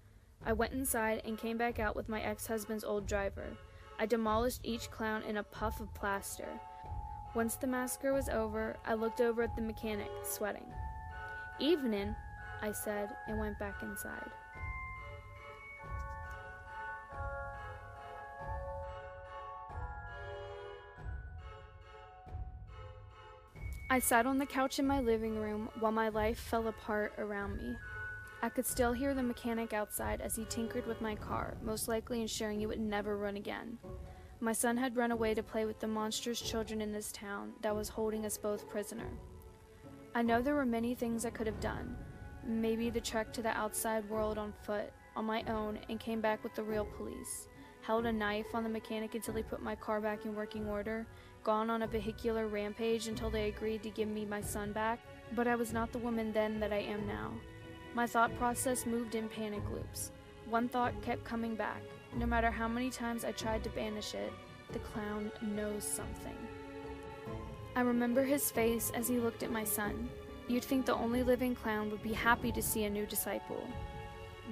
I went inside and came back out with my ex-husband's old driver. I demolished each clown in a puff of plaster. Once the massacre was over, I looked over at the mechanic, sweating. Evening, I said, and went back inside. I sat on the couch in my living room while my life fell apart around me. I could still hear the mechanic outside as he tinkered with my car, most likely ensuring it would never run again. My son had run away to play with the monstrous children in this town that was holding us both prisoner. I know there were many things I could have done. Maybe the trek to the outside world on foot, on my own, and came back with the real police. Held a knife on the mechanic until he put my car back in working order. Gone on a vehicular rampage until they agreed to give me my son back. But I was not the woman then that I am now. My thought process moved in panic loops. One thought kept coming back. No matter how many times I tried to banish it, the clown knows something. I remember his face as he looked at my son. You'd think the only living clown would be happy to see a new disciple.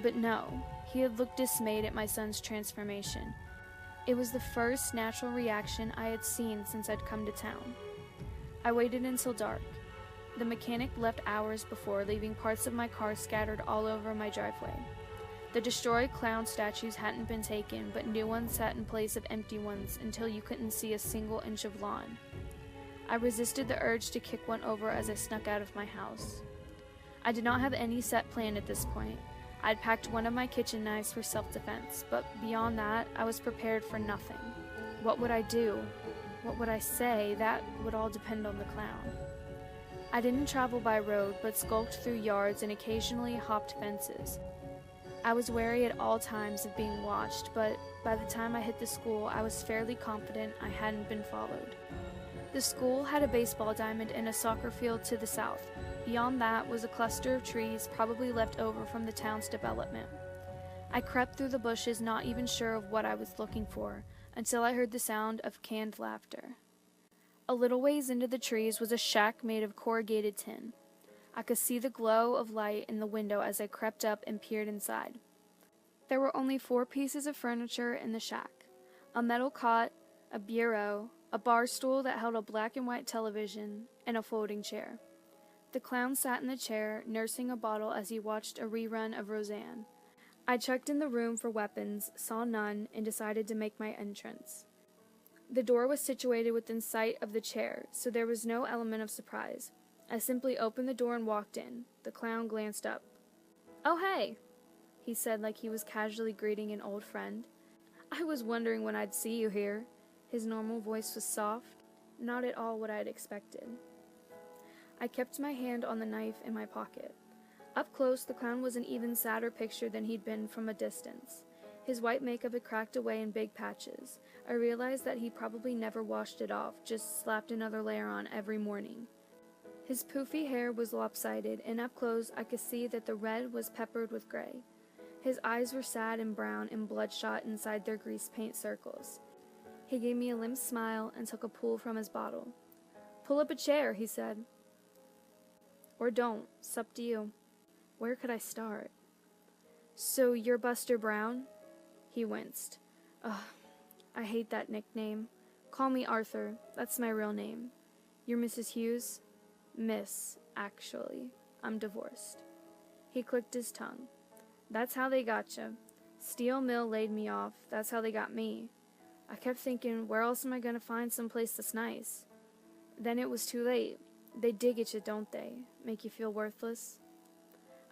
But no, he had looked dismayed at my son's transformation. It was the first natural reaction I had seen since I'd come to town. I waited until dark. The mechanic left hours before, leaving parts of my car scattered all over my driveway. The destroyed clown statues hadn't been taken, but new ones sat in place of empty ones until you couldn't see a single inch of lawn. I resisted the urge to kick one over as I snuck out of my house. I did not have any set plan at this point. I'd packed one of my kitchen knives for self-defense, but beyond that, I was prepared for nothing. What would I do? What would I say? That would all depend on the clown. I didn't travel by road, but skulked through yards and occasionally hopped fences. I was wary at all times of being watched, but by the time I hit the school, I was fairly confident I hadn't been followed. The school had a baseball diamond and a soccer field to the south. Beyond that was a cluster of trees probably left over from the town's development. I crept through the bushes, not even sure of what I was looking for, until I heard the sound of canned laughter. A little ways into the trees was a shack made of corrugated tin. I could see the glow of light in the window as I crept up and peered inside. There were only 4 pieces of furniture in the shack: a metal cot, a bureau, a bar stool that held a black and white television, and a folding chair. The clown sat in the chair, nursing a bottle as he watched a rerun of Roseanne. I checked in the room for weapons, saw none, and decided to make my entrance. The door was situated within sight of the chair, so there was no element of surprise. I simply opened the door and walked in. The clown glanced up. "Oh, hey," he said like he was casually greeting an old friend. "I was wondering when I'd see you here." His normal voice was soft, not at all what I had expected. I kept my hand on the knife in my pocket. Up close, the clown was an even sadder picture than he'd been from a distance. His white makeup had cracked away in big patches. I realized that he probably never washed it off, just slapped another layer on every morning. His poofy hair was lopsided, and up close I could see that the red was peppered with gray. His eyes were sad and brown and bloodshot inside their grease paint circles. He gave me a limp smile and took a pull from his bottle. "Pull up a chair," he said. "Or don't. It's up to you." Where could I start? "So you're Buster Brown?" He winced. "Ugh, I hate that nickname. Call me Arthur. That's my real name." "You're Mrs. Hughes?" "Miss, actually. I'm divorced." He clicked his tongue. "That's how they gotcha. Steel Mill laid me off. That's how they got me." I kept thinking, where else am I going to find some place that's nice? Then it was too late. They dig at you, don't they? Make you feel worthless?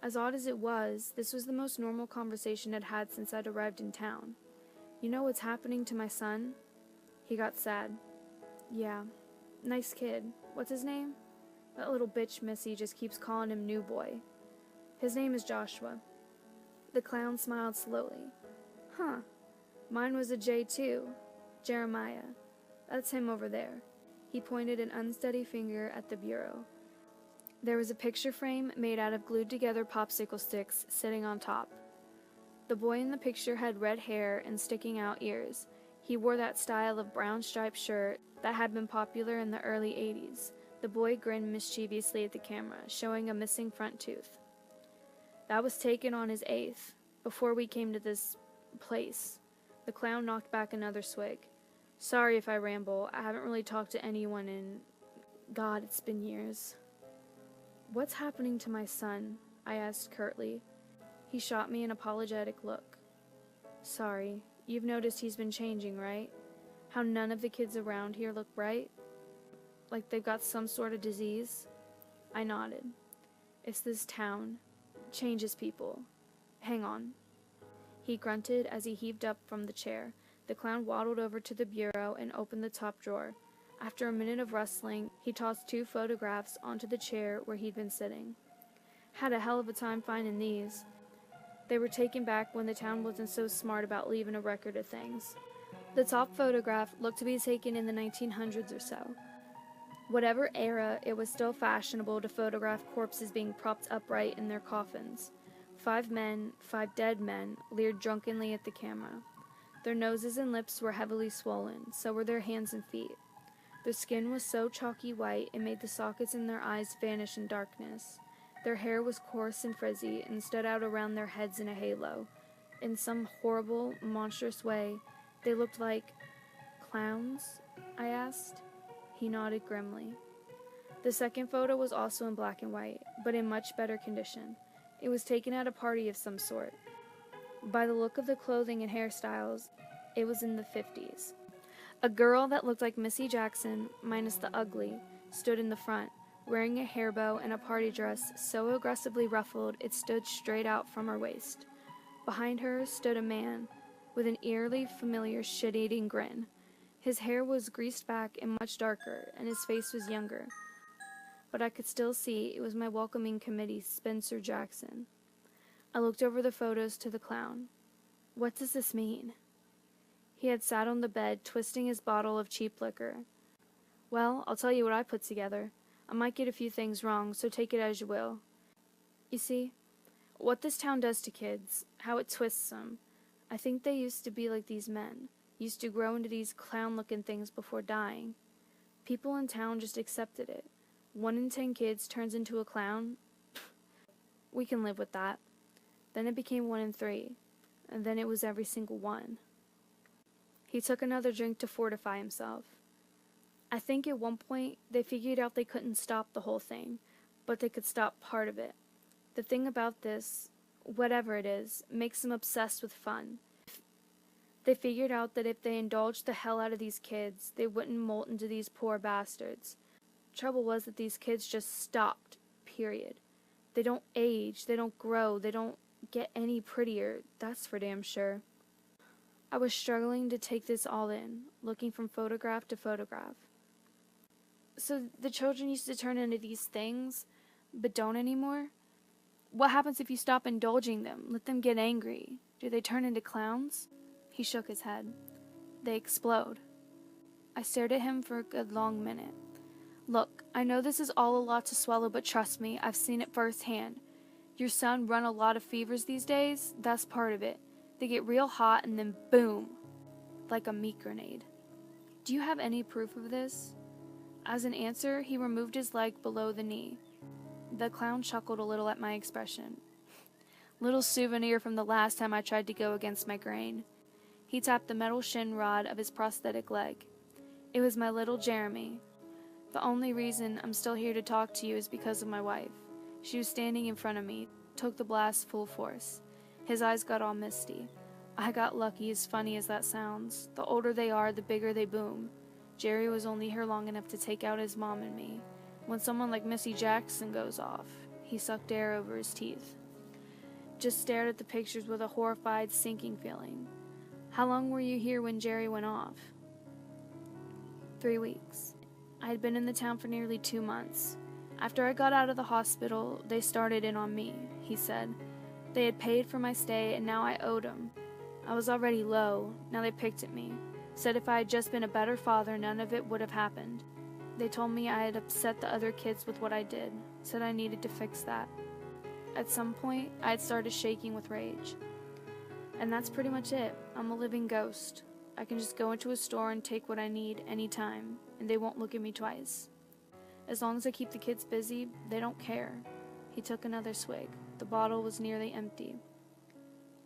As odd as it was, this was the most normal conversation I'd had since I'd arrived in town. "You know what's happening to my son?" He got sad. "Yeah. Nice kid. What's his name?" "That little bitch Missy just keeps calling him New Boy." "His name is Joshua." The clown smiled slowly. "Huh. Mine was a J too. Jeremiah. That's him over there." He pointed an unsteady finger at the bureau. There was a picture frame made out of glued-together popsicle sticks sitting on top. The boy in the picture had red hair and sticking-out ears. He wore that style of brown striped shirt that had been popular in the early 80s. The boy grinned mischievously at the camera, showing a missing front tooth. "That was taken on his 8th, before we came to this place." The clown knocked back another swig. "Sorry if I ramble. I haven't really talked to anyone in... God, it's been years." "What's happening to my son?" I asked curtly. He shot me an apologetic look. "Sorry. You've noticed he's been changing, right? How none of the kids around here look bright? Like they've got some sort of disease?" I nodded. "It's this town. It changes people. Hang on." He grunted as he heaved up from the chair. The clown waddled over to the bureau and opened the top drawer. After a minute of rustling, he tossed 2 photographs onto the chair where he'd been sitting. "Had a hell of a time finding these. They were taken back when the town wasn't so smart about leaving a record of things." The top photograph looked to be taken in the 1900s or so. Whatever era, it was still fashionable to photograph corpses being propped upright in their coffins. 5 men, 5 dead men, leered drunkenly at the camera. Their noses and lips were heavily swollen, so were their hands and feet. Their skin was so chalky white it made the sockets in their eyes vanish in darkness. Their hair was coarse and frizzy and stood out around their heads in a halo. In some horrible, monstrous way, they looked like... "Clowns?" I asked. He nodded grimly. The second photo was also in black and white, but in much better condition. It was taken at a party of some sort. By the look of the clothing and hairstyles, it was in the 50s. A girl that looked like Missy Jackson, minus the ugly, stood in the front, wearing a hair bow and a party dress so aggressively ruffled it stood straight out from her waist. Behind her stood a man, with an eerily familiar shit-eating grin. His hair was greased back and much darker, and his face was younger. But I could still see it was my welcoming committee, Spencer Jackson. I looked over the photos to the clown. What does this mean? He had sat on the bed, twisting his bottle of cheap liquor. Well, I'll tell you what I put together. I might get a few things wrong, so take it as you will. You see, what this town does to kids, how it twists them. I think they used to be like these men, used to grow into these clown-looking things before dying. People in town just accepted it. 1 in 10 kids turns into a clown. We can live with that. Then it became 1 in 3, and then it was every single one. He took another drink to fortify himself. I think at one point they figured out they couldn't stop the whole thing, but they could stop part of it. The thing about this, whatever it is, makes them obsessed with fun. They figured out that if they indulged the hell out of these kids, they wouldn't molt into these poor bastards. Trouble was that these kids just stopped, period. They don't age, they don't grow, they don't get any prettier, that's for damn sure. I was struggling to take this all in, looking from photograph to photograph. So the children used to turn into these things, but don't anymore? What happens if you stop indulging them, let them get angry? Do they turn into clowns? He shook his head. They explode. I stared at him for a good long minute. Look, I know this is all a lot to swallow, but trust me, I've seen it firsthand. Your son run a lot of fevers these days, that's part of it. They get real hot and then boom, like a meat grenade. Do you have any proof of this? As an answer, he removed his leg below the knee. The clown chuckled a little at my expression. Little souvenir from the last time I tried to go against my grain. He tapped the metal shin rod of his prosthetic leg. It was my little Jeremy. The only reason I'm still here to talk to you is because of my wife. She was standing in front of me, took the blast full force. His eyes got all misty. I got lucky, as funny as that sounds. The older they are, the bigger they boom. Jerry was only here long enough to take out his mom and me. When someone like Missy Jackson goes off, he sucked air over his teeth. Just stared at the pictures with a horrified, sinking feeling. How long were you here when Jerry went off? 3 weeks. I had been in the town for nearly 2 months. After I got out of the hospital, they started in on me, he said. They had paid for my stay, and now I owed them. I was already low, now they picked at me. Said if I had just been a better father, none of it would have happened. They told me I had upset the other kids with what I did. Said I needed to fix that. At some point, I had started shaking with rage. And that's pretty much it. I'm a living ghost. I can just go into a store and take what I need anytime, and they won't look at me twice. As long as I keep the kids busy, they don't care. He took another swig. The bottle was nearly empty.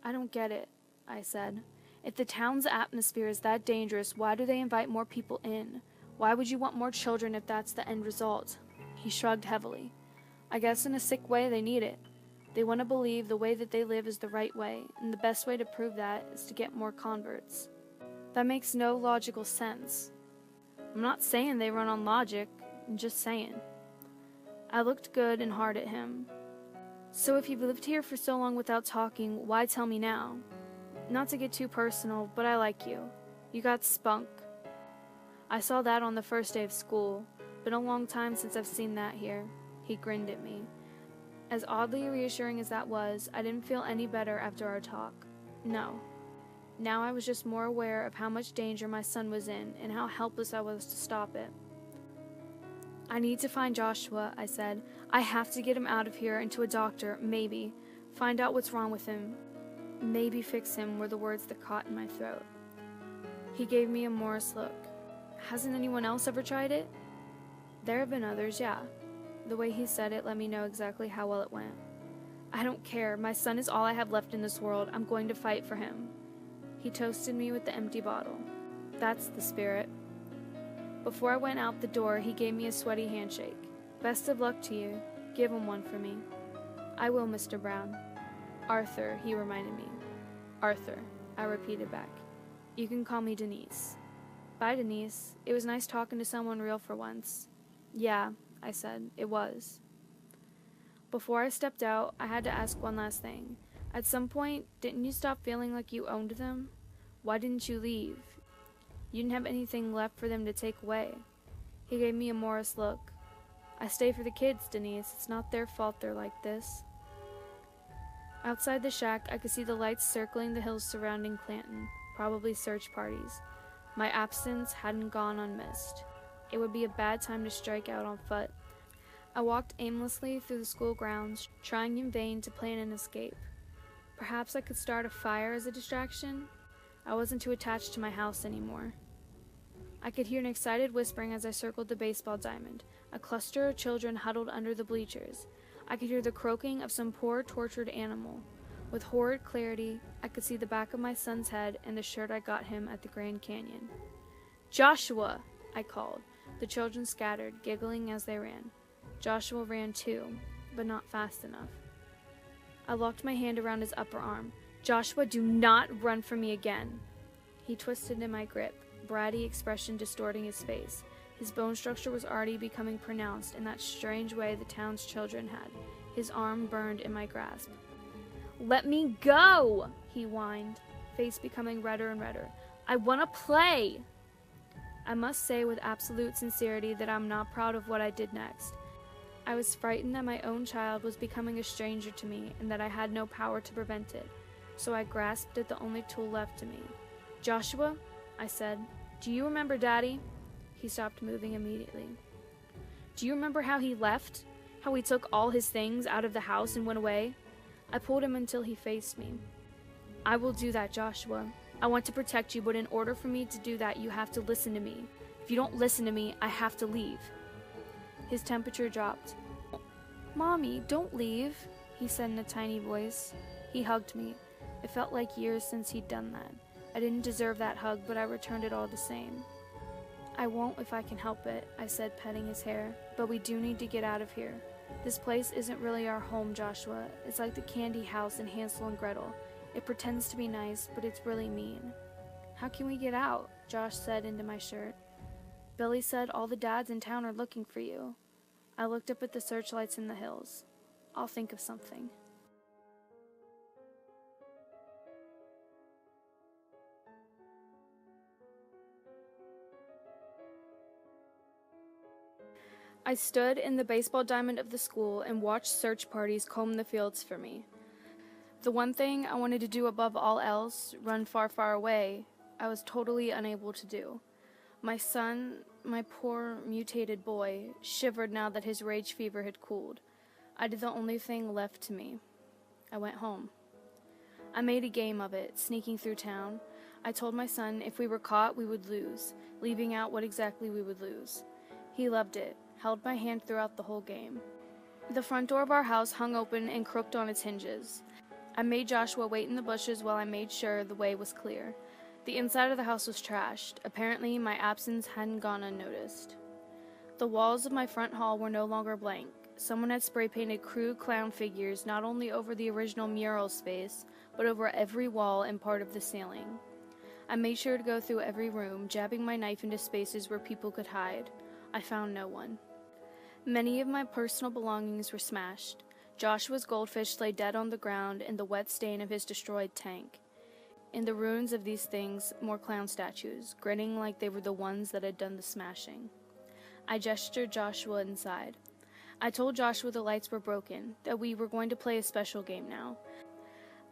I don't get it, I said. If the town's atmosphere is that dangerous, why do they invite more people in? Why would you want more children if that's the end result? He shrugged heavily. I guess in a sick way they need it. They want to believe the way that they live is the right way, and the best way to prove that is to get more converts. That makes no logical sense. I'm not saying they run on logic, I'm just saying. I looked good and hard at him. So if you've lived here for so long without talking, why tell me now? Not to get too personal, but I like you. You got spunk. I saw that on the first day of school. Been a long time since I've seen that here. He grinned at me. As oddly reassuring as that was, I didn't feel any better after our talk. No. Now I was just more aware of how much danger my son was in and how helpless I was to stop it. I need to find Joshua, I said. I have to get him out of here and to a doctor, maybe. Find out what's wrong with him. Maybe fix him were the words that caught in my throat. He gave me a Morris look. Hasn't anyone else ever tried it? There have been others, yeah. The way he said it let me know exactly how well it went. I don't care. My son is all I have left in this world. I'm going to fight for him. He toasted me with the empty bottle. That's the spirit. Before I went out the door, he gave me a sweaty handshake. Best of luck to you. Give him one for me. I will, Mr. Brown. Arthur, he reminded me. Arthur, I repeated back. You can call me Denise. Bye, Denise. It was nice talking to someone real for once. Yeah, I said. It was. Before I stepped out, I had to ask one last thing. At some point, didn't you stop feeling like you owned them? Why didn't you leave? You didn't have anything left for them to take away. He gave me a morose look. I stay for the kids, Denise. It's not their fault they're like this. Outside the shack, I could see the lights circling the hills surrounding Clanton, probably search parties. My absence hadn't gone unmissed. It would be a bad time to strike out on foot. I walked aimlessly through the school grounds, trying in vain to plan an escape. Perhaps I could start a fire as a distraction? I wasn't too attached to my house anymore. I could hear an excited whispering as I circled the baseball diamond. A cluster of children huddled under the bleachers. I could hear the croaking of some poor, tortured animal. With horrid clarity, I could see the back of my son's head and the shirt I got him at the Grand Canyon. "Joshua!" I called. The children scattered, giggling as they ran. Joshua ran too, but not fast enough. I locked my hand around his upper arm. "Joshua, do not run from me again." He twisted in my grip, bratty expression distorting his face. His bone structure was already becoming pronounced in that strange way the town's children had. His arm burned in my grasp. "Let me go!" he whined, face becoming redder and redder. "I want to play!" I must say with absolute sincerity that I'm not proud of what I did next. I was frightened that my own child was becoming a stranger to me and that I had no power to prevent it, so I grasped at the only tool left to me. "Joshua," I said, "do you remember Daddy?" He stopped moving immediately. "Do you remember how he left? How he took all his things out of the house and went away?" I pulled him until he faced me. "I will do that, Joshua. I want to protect you, but in order for me to do that, you have to listen to me. If you don't listen to me, I have to leave." His temperature dropped. "Mommy, don't leave," he said in a tiny voice. He hugged me. It felt like years since he'd done that. I didn't deserve that hug, but I returned it all the same. "I won't if I can help it," I said, petting his hair. "But we do need to get out of here. This place isn't really our home, Joshua. It's like the candy house in Hansel and Gretel. It pretends to be nice, but it's really mean." "How can we get out?" Josh said into my shirt. "Billy said all the dads in town are looking for you." I looked up at the searchlights in the hills. "I'll think of something." I stood in the baseball diamond of the school and watched search parties comb the fields for me. The one thing I wanted to do above all else, run far, far away, I was totally unable to do. My son, my poor mutated boy, shivered now that his rage fever had cooled. I did the only thing left to me. I went home. I made a game of it, sneaking through town. I told my son if we were caught, we would lose, leaving out what exactly we would lose. He loved it, held my hand throughout the whole game. The front door of our house hung open and crooked on its hinges. I made Joshua wait in the bushes while I made sure the way was clear. The inside of the house was trashed. Apparently, my absence hadn't gone unnoticed. The walls of my front hall were no longer blank. Someone had spray-painted crude clown figures not only over the original mural space, but over every wall and part of the ceiling. I made sure to go through every room, jabbing my knife into spaces where people could hide. I found no one. Many of my personal belongings were smashed. Joshua's goldfish lay dead on the ground in the wet stain of his destroyed tank. In the ruins of these things, more clown statues, grinning like they were the ones that had done the smashing. I gestured Joshua inside. I told Joshua the lights were broken, that we were going to play a special game now.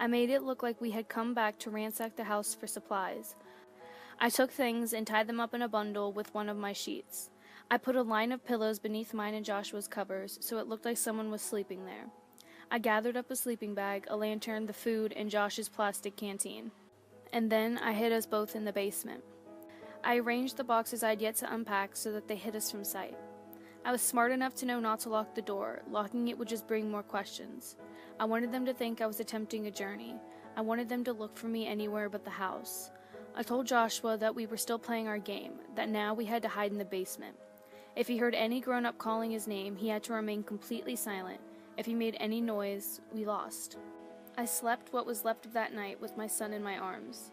I made it look like we had come back to ransack the house for supplies. I took things and tied them up in a bundle with one of my sheets. I put a line of pillows beneath mine and Joshua's covers, so it looked like someone was sleeping there. I gathered up a sleeping bag, a lantern, the food, and Josh's plastic canteen. And then I hid us both in the basement. I arranged the boxes I'd yet to unpack so that they hid us from sight. I was smart enough to know not to lock the door. Locking it would just bring more questions. I wanted them to think I was attempting a journey. I wanted them to look for me anywhere but the house. I told Joshua that we were still playing our game, that now we had to hide in the basement. If he heard any grown-up calling his name, he had to remain completely silent. If he made any noise, we lost. I slept what was left of that night with my son in my arms.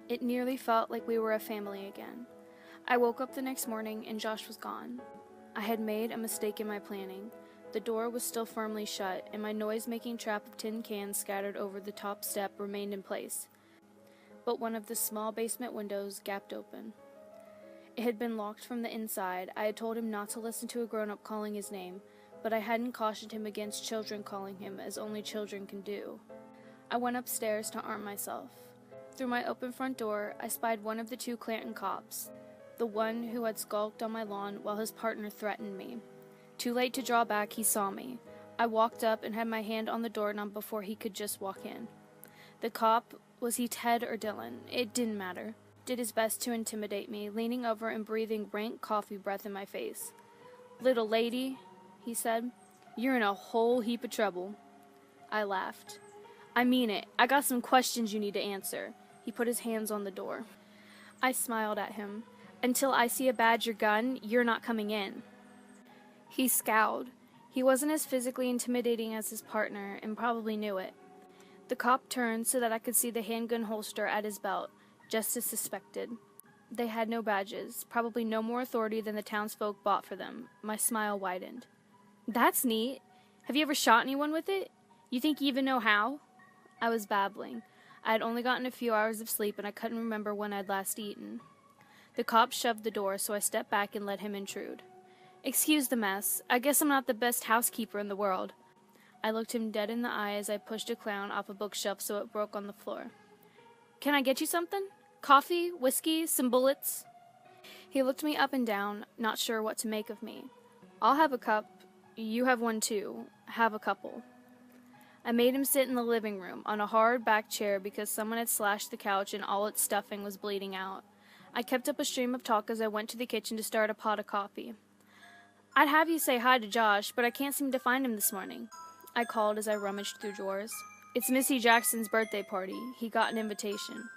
It nearly felt like we were a family again. I woke up the next morning and Josh was gone. I had made a mistake in my planning. The door was still firmly shut, and my noise-making trap of tin cans scattered over the top step remained in place. But one of the small basement windows gapped open. It had been locked from the inside. I had told him not to listen to a grown-up calling his name, but I hadn't cautioned him against children calling him, as only children can do. I went upstairs to arm myself. Through my open front door, I spied one of the 2 ClownTown cops, the one who had skulked on my lawn while his partner threatened me. Too late to draw back, he saw me. I walked up and had my hand on the doorknob before he could just walk in. The cop, was he Ted or Dylan? It didn't matter. Did his best to intimidate me, leaning over and breathing rank coffee breath in my face. "Little lady," he said, "you're in a whole heap of trouble." I laughed. "I mean it. I got some questions you need to answer." He put his hands on the door. I smiled at him. "Until I see a badge or gun, you're not coming in." He scowled. He wasn't as physically intimidating as his partner, and probably knew it. The cop turned so that I could see the handgun holster at his belt, just as suspected. They had no badges, probably no more authority than the townsfolk bought for them. My smile widened. "That's neat. Have you ever shot anyone with it? You think you even know how?" I was babbling. I had only gotten a few hours of sleep, and I couldn't remember when I'd last eaten. The cop shoved the door, so I stepped back and let him intrude. "Excuse the mess. I guess I'm not the best housekeeper in the world." I looked him dead in the eye as I pushed a clown off a bookshelf so it broke on the floor. "Can I get you something? Coffee, whiskey, some bullets?" He looked me up and down, not sure what to make of me. "I'll have a cup. You have one too. Have a couple." I made him sit in the living room, on a hard back chair because someone had slashed the couch and all its stuffing was bleeding out. I kept up a stream of talk as I went to the kitchen to start a pot of coffee. "I'd have you say hi to Josh, but I can't seem to find him this morning," I called as I rummaged through drawers. "It's Missy Jackson's birthday party. He got an invitation."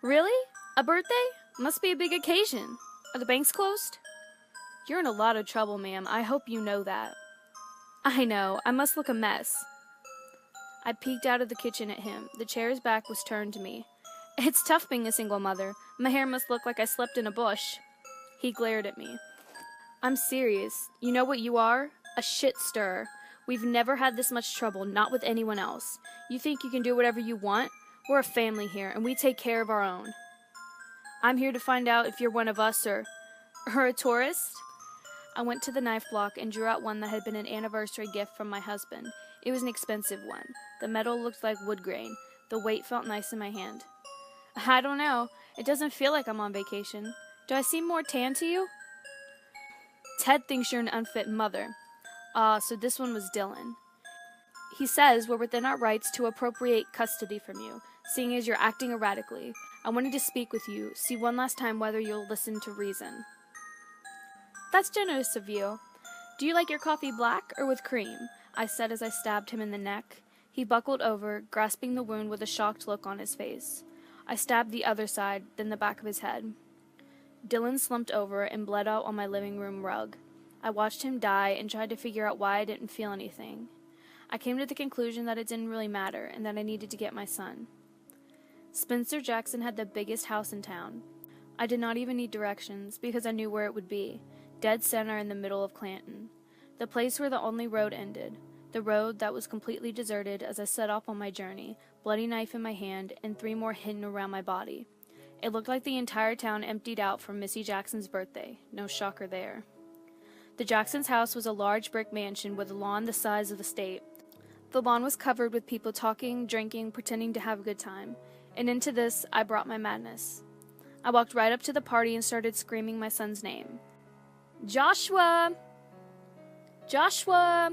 "Really? A birthday? Must be a big occasion. Are the banks closed?" "You're in a lot of trouble, ma'am. I hope you know that." "I know. I must look a mess." I peeked out of the kitchen at him. The chair's back was turned to me. "It's tough being a single mother. My hair must look like I slept in a bush." He glared at me. "I'm serious. You know what you are? A shit stirrer. We've never had this much trouble, not with anyone else. You think you can do whatever you want? We're a family here, and we take care of our own." "I'm here to find out if you're one of us or a tourist?" I went to the knife block and drew out one that had been an anniversary gift from my husband. It was an expensive one. The metal looked like wood grain. The weight felt nice in my hand. "I don't know. It doesn't feel like I'm on vacation. Do I seem more tan to you?" "Ted thinks you're an unfit mother." So this one was Dylan. "He says we're within our rights to appropriate custody from you, seeing as you're acting erratically. I wanted to speak with you, see one last time whether you'll listen to reason." "That's generous of you. Do you like your coffee black or with cream?" I said as I stabbed him in the neck. He buckled over, grasping the wound with a shocked look on his face. I stabbed the other side, then the back of his head. Dylan slumped over and bled out on my living room rug. I watched him die and tried to figure out why I didn't feel anything. I came to the conclusion that it didn't really matter and that I needed to get my son. Spencer Jackson had the biggest house in town. I did not even need directions because I knew where it would be, dead center in the middle of ClownTown. The place where the only road ended, the road that was completely deserted as I set off on my journey, bloody knife in my hand and 3 more hidden around my body. It looked like the entire town emptied out for Missy Jackson's birthday. No shocker there. The Jackson's house was a large brick mansion with a lawn the size of the state. The lawn was covered with people talking, drinking, pretending to have a good time. And into this, I brought my madness. I walked right up to the party and started screaming my son's name. "Joshua! Joshua!"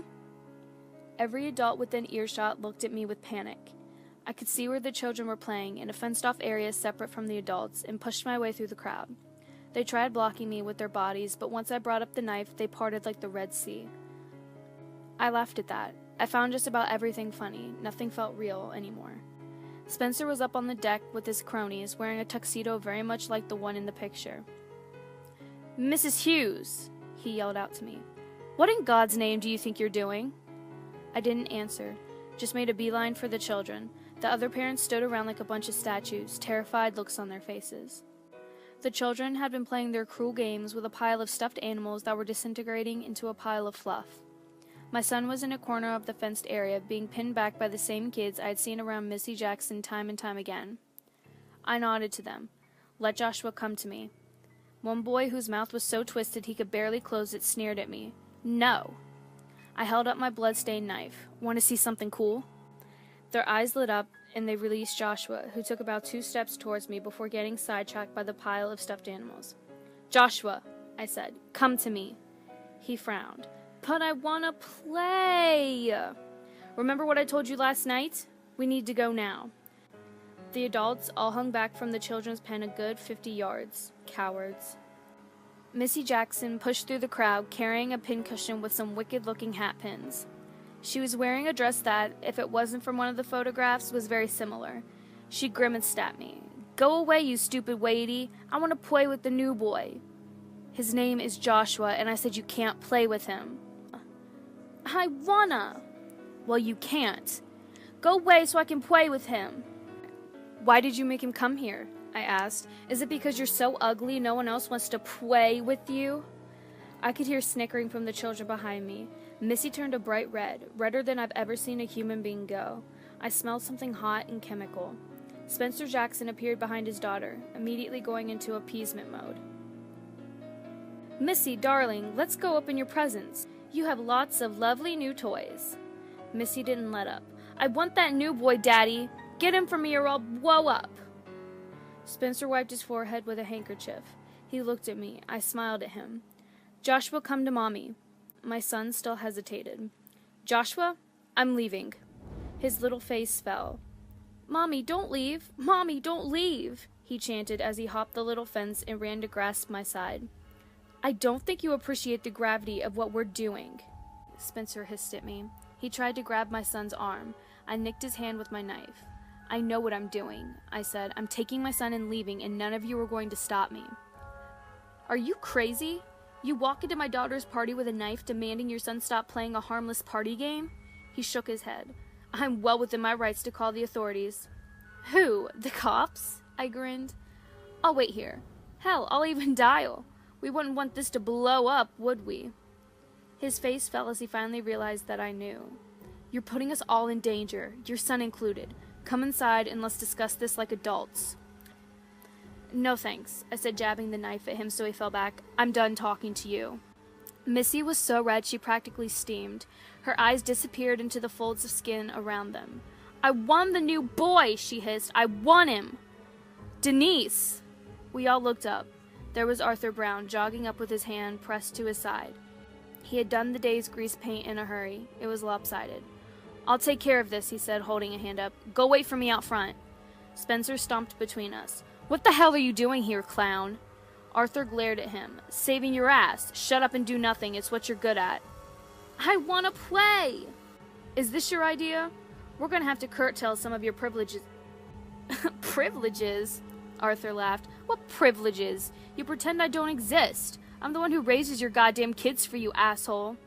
Every adult within earshot looked at me with panic. I could see where the children were playing in a fenced-off area separate from the adults and pushed my way through the crowd. They tried blocking me with their bodies, but once I brought up the knife, they parted like the Red Sea. I laughed at that. I found just about everything funny. Nothing felt real anymore. Spencer was up on the deck with his cronies, wearing a tuxedo very much like the one in the picture. Mrs. Hughes, he yelled out to me. What in God's name do you think you're doing? I didn't answer, just made a beeline for the children. The other parents stood around like a bunch of statues, terrified looks on their faces. The children had been playing their cruel games with a pile of stuffed animals that were disintegrating into a pile of fluff. My son was in a corner of the fenced area, being pinned back by the same kids I had seen around Missy Jackson time and time again. I nodded to them. Let Joshua come to me. One boy, whose mouth was so twisted he could barely close it, sneered at me. No. I held up my blood-stained knife. Want to see something cool? Their eyes lit up, and they released Joshua, who took about 2 steps towards me before getting sidetracked by the pile of stuffed animals. Joshua, I said, come to me. He frowned. But I want to play. Remember what I told you last night? We need to go now. The adults all hung back from the children's pen a good 50 yards. Cowards. Missy Jackson pushed through the crowd, carrying a pincushion with some wicked-looking hat pins. She was wearing a dress that, if it wasn't from one of the photographs, was very similar. She grimaced at me. Go away, you stupid lady. I want to play with the new boy. His name is Joshua, and I said you can't play with him. I wanna. Well, you can't. Go away so I can play with him. Why did you make him come here? I asked. Is it because you're so ugly no one else wants to play with you? I could hear snickering from the children behind me. Missy turned a bright red, redder than I've ever seen a human being go. I smelled something hot and chemical. Spencer Jackson appeared behind his daughter, immediately going into appeasement mode. Missy, darling, let's go open your presents. You have lots of lovely new toys. Missy didn't let up. I want that new boy, Daddy. Get him for me or I'll blow up. Spencer wiped his forehead with a handkerchief. He looked at me. I smiled at him. Joshua, come to Mommy. My son still hesitated. Joshua, I'm leaving. His little face fell. Mommy, don't leave. Mommy, don't leave, he chanted as he hopped the little fence and ran to grasp my side. I don't think you appreciate the gravity of what we're doing. Spencer hissed at me. He tried to grab my son's arm. I nicked his hand with my knife. I know what I'm doing, I said. I'm taking my son and leaving, and none of you are going to stop me. Are you crazy? You walk into my daughter's party with a knife demanding your son stop playing a harmless party game? He shook his head. I'm well within my rights to call the authorities. Who? The cops? I grinned. I'll wait here. Hell, I'll even dial. We wouldn't want this to blow up, would we? His face fell as he finally realized that I knew. You're putting us all in danger, your son included. Come inside and let's discuss this like adults. No thanks, I said, jabbing the knife at him so he fell back. I'm done talking to you. Missy was so red she practically steamed. Her eyes disappeared into the folds of skin around them. I want the new boy, she hissed. I want him. Denise! We all looked up. There was Arthur Brown, jogging up with his hand pressed to his side. He had done the day's grease paint in a hurry. It was lopsided. I'll take care of this, he said, holding a hand up. Go wait for me out front. Spencer stomped between us. What the hell are you doing here, clown? Arthur glared at him. Saving your ass. Shut up and do nothing. It's what you're good at. I want to play! Is this your idea? We're going to have to curtail some of your privileges. Privileges? Arthur laughed. What privileges? You pretend I don't exist. I'm the one who raises your goddamn kids for you, asshole.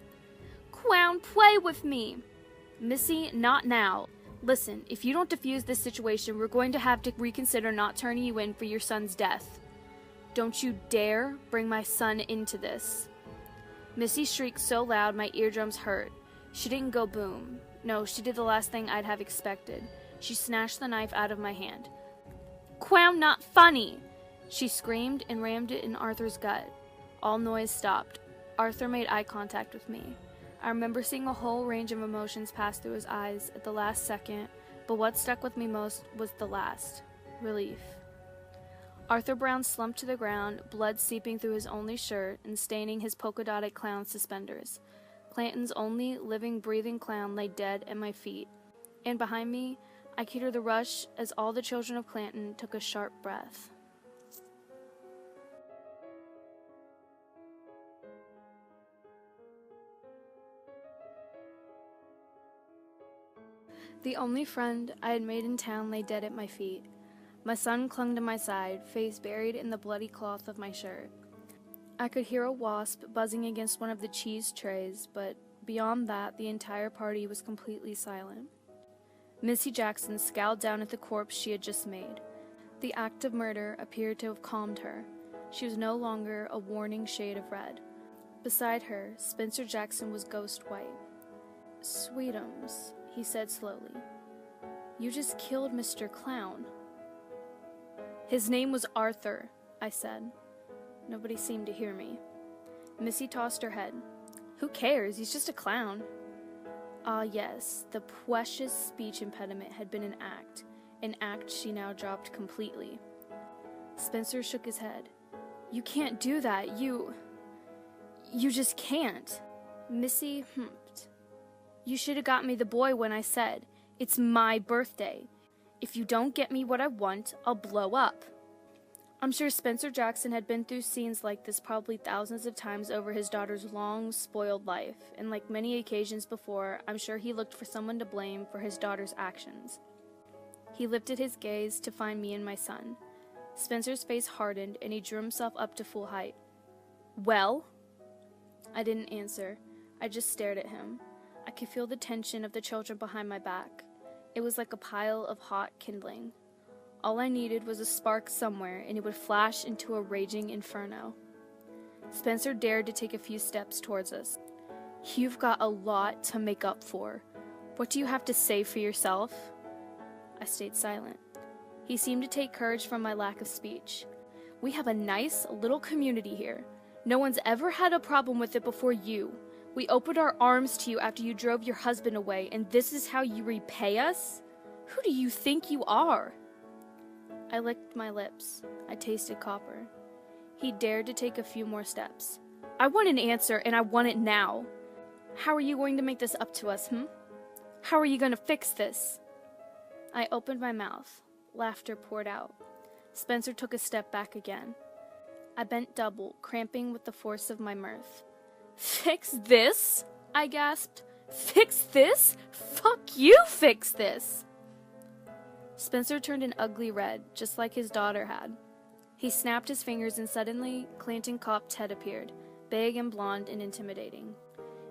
Clown, play with me. Missy, not now. Listen, if you don't defuse this situation, we're going to have to reconsider not turning you in for your son's death. Don't you dare bring my son into this. Missy shrieked so loud my eardrums hurt. She didn't go boom. No, she did the last thing I'd have expected. She snatched the knife out of my hand. Clown, not funny! She screamed and rammed it in Arthur's gut. All noise stopped. Arthur made eye contact with me. I remember seeing a whole range of emotions pass through his eyes at the last second, but what stuck with me most was the last. Relief. Arthur Brown slumped to the ground, blood seeping through his only shirt and staining his polka-dotted clown suspenders. Clanton's only living, breathing clown lay dead at my feet. And behind me, I could hear the rush as all the children of Clanton took a sharp breath. The only friend I had made in town lay dead at my feet. My son clung to my side, face buried in the bloody cloth of my shirt. I could hear a wasp buzzing against one of the cheese trays, but beyond that, the entire party was completely silent. Missy Jackson scowled down at the corpse she had just made. The act of murder appeared to have calmed her. She was no longer a warning shade of red. Beside her, Spencer Jackson was ghost white. "Sweetums," he said slowly. "You just killed Mr. Clown." "His name was Arthur," I said. Nobody seemed to hear me. Missy tossed her head. "Who cares? He's just a clown." Ah, yes, the precious speech impediment had been an act she now dropped completely. Spencer shook his head. "You can't do that. You just can't." Missy humped. "You should have got me the boy when I said, 'It's my birthday. If you don't get me what I want, I'll blow up.'" I'm sure Spencer Jackson had been through scenes like this probably thousands of times over his daughter's long, spoiled life, and like many occasions before, I'm sure he looked for someone to blame for his daughter's actions. He lifted his gaze to find me and my son. Spencer's face hardened, and he drew himself up to full height. "Well?" I didn't answer. I just stared at him. I could feel the tension of the children behind my back. It was like a pile of hot kindling. All I needed was a spark somewhere, and it would flash into a raging inferno. Spencer dared to take a few steps towards us. "You've got a lot to make up for. What do you have to say for yourself?" I stayed silent. He seemed to take courage from my lack of speech. "We have a nice little community here. No one's ever had a problem with it before you. We opened our arms to you after you drove your husband away, and this is how you repay us? Who do you think you are?" I licked my lips. I tasted copper. He dared to take a few more steps. "I want an answer, and I want it now. How are you going to make this up to us, How are you going to fix this?" I opened my mouth. Laughter poured out. Spencer took a step back again. I bent double, cramping with the force of my mirth. "Fix this?" I gasped. "Fix this? Fuck you, fix this!" Spencer turned an ugly red, just like his daughter had. He snapped his fingers, and suddenly, Clanton Copp's head appeared, big and blonde and intimidating.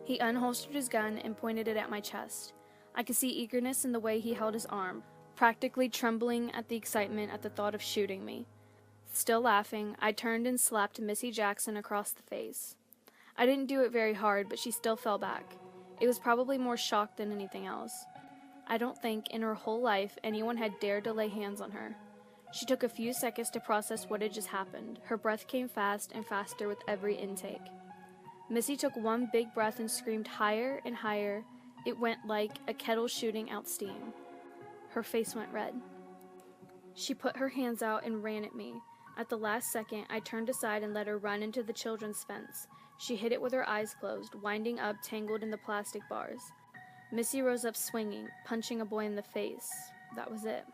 He unholstered his gun and pointed it at my chest. I could see eagerness in the way he held his arm, practically trembling at the excitement at the thought of shooting me. Still laughing, I turned and slapped Missy Jackson across the face. I didn't do it very hard, but she still fell back. It was probably more shock than anything else. I don't think in her whole life anyone had dared to lay hands on her. She took a few seconds to process what had just happened. Her breath came fast and faster with every intake. Missy took one big breath and screamed higher and higher. It went like a kettle shooting out steam. Her face went red. She put her hands out and ran at me. At the last second, I turned aside and let her run into the children's fence. She hit it with her eyes closed, winding up tangled in the plastic bars. Missy rose up swinging, punching a boy in the face. That was it.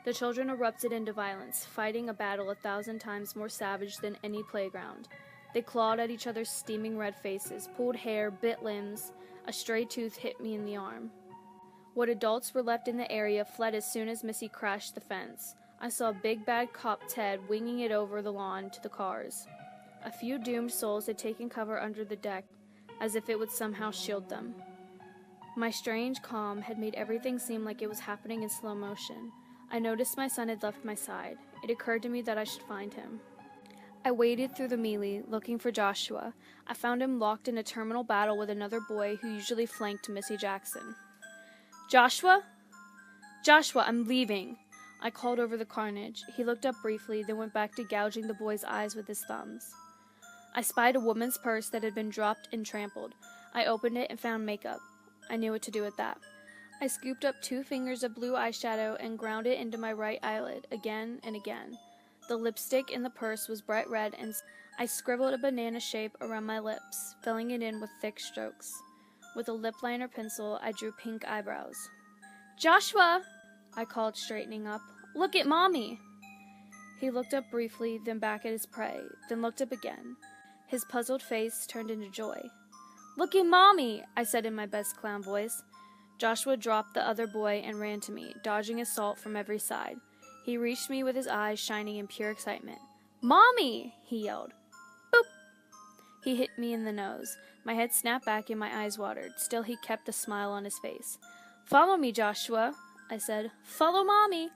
The children erupted into violence, fighting a battle 1,000 times more savage than any playground. They clawed at each other's steaming red faces, pulled hair, bit limbs. A stray tooth hit me in the arm. What adults were left in the area fled as soon as Missy crashed the fence. I saw Big Bad Cop Ted winging it over the lawn to the cars. A few doomed souls had taken cover under the deck, as if it would somehow shield them. My strange calm had made everything seem like it was happening in slow motion. I noticed my son had left my side. It occurred to me that I should find him. I waded through the melee, looking for Joshua. I found him locked in a terminal battle with another boy who usually flanked Missy Jackson. "Joshua? Joshua, I'm leaving!" I called over the carnage. He looked up briefly, then went back to gouging the boy's eyes with his thumbs. I spied a woman's purse that had been dropped and trampled. I opened it and found makeup. I knew what to do with that. I scooped up 2 fingers of blue eyeshadow and ground it into my right eyelid, again and again. The lipstick in the purse was bright red, and I scribbled a banana shape around my lips, filling it in with thick strokes. With a lip liner pencil, I drew pink eyebrows. "Joshua!" I called, straightening up. "Look at Mommy!" He looked up briefly, then back at his prey, then looked up again. His puzzled face turned into joy. "Look at Mommy!" I said in my best clown voice. Joshua dropped the other boy and ran to me, dodging assault from every side. He reached me with his eyes shining in pure excitement. "Mommy!" he yelled. Boop! He hit me in the nose. My head snapped back and my eyes watered. Still, he kept a smile on his face. "Follow me, Joshua," I said. "Follow Mommy."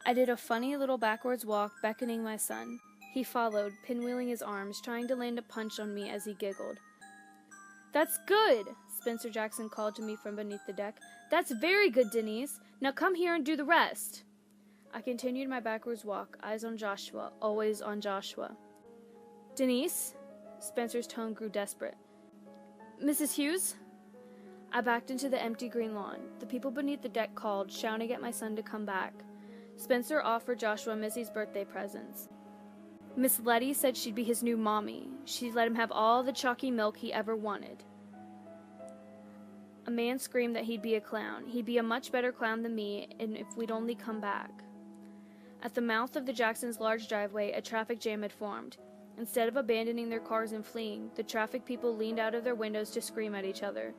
I did a funny little backwards walk, beckoning my son. He followed, pinwheeling his arms, trying to land a punch on me as he giggled. "That's good," Spencer Jackson called to me from beneath the deck. "That's very good, Denise. Now come here and do the rest." I continued my backwards walk, eyes on Joshua, always on Joshua. "Denise?" Spencer's tone grew desperate. "Mrs. Hughes?" I backed into the empty green lawn. The people beneath the deck called, shouting at my son to come back. Spencer offered Joshua Missy's birthday presents. Miss Letty said she'd be his new mommy. She'd let him have all the chalky milk he ever wanted. A man screamed that he'd be a clown. He'd be a much better clown than me, and if we'd only come back. At the mouth of the Jacksons' large driveway, a traffic jam had formed. Instead of abandoning their cars and fleeing, the traffic people leaned out of their windows to scream at each other.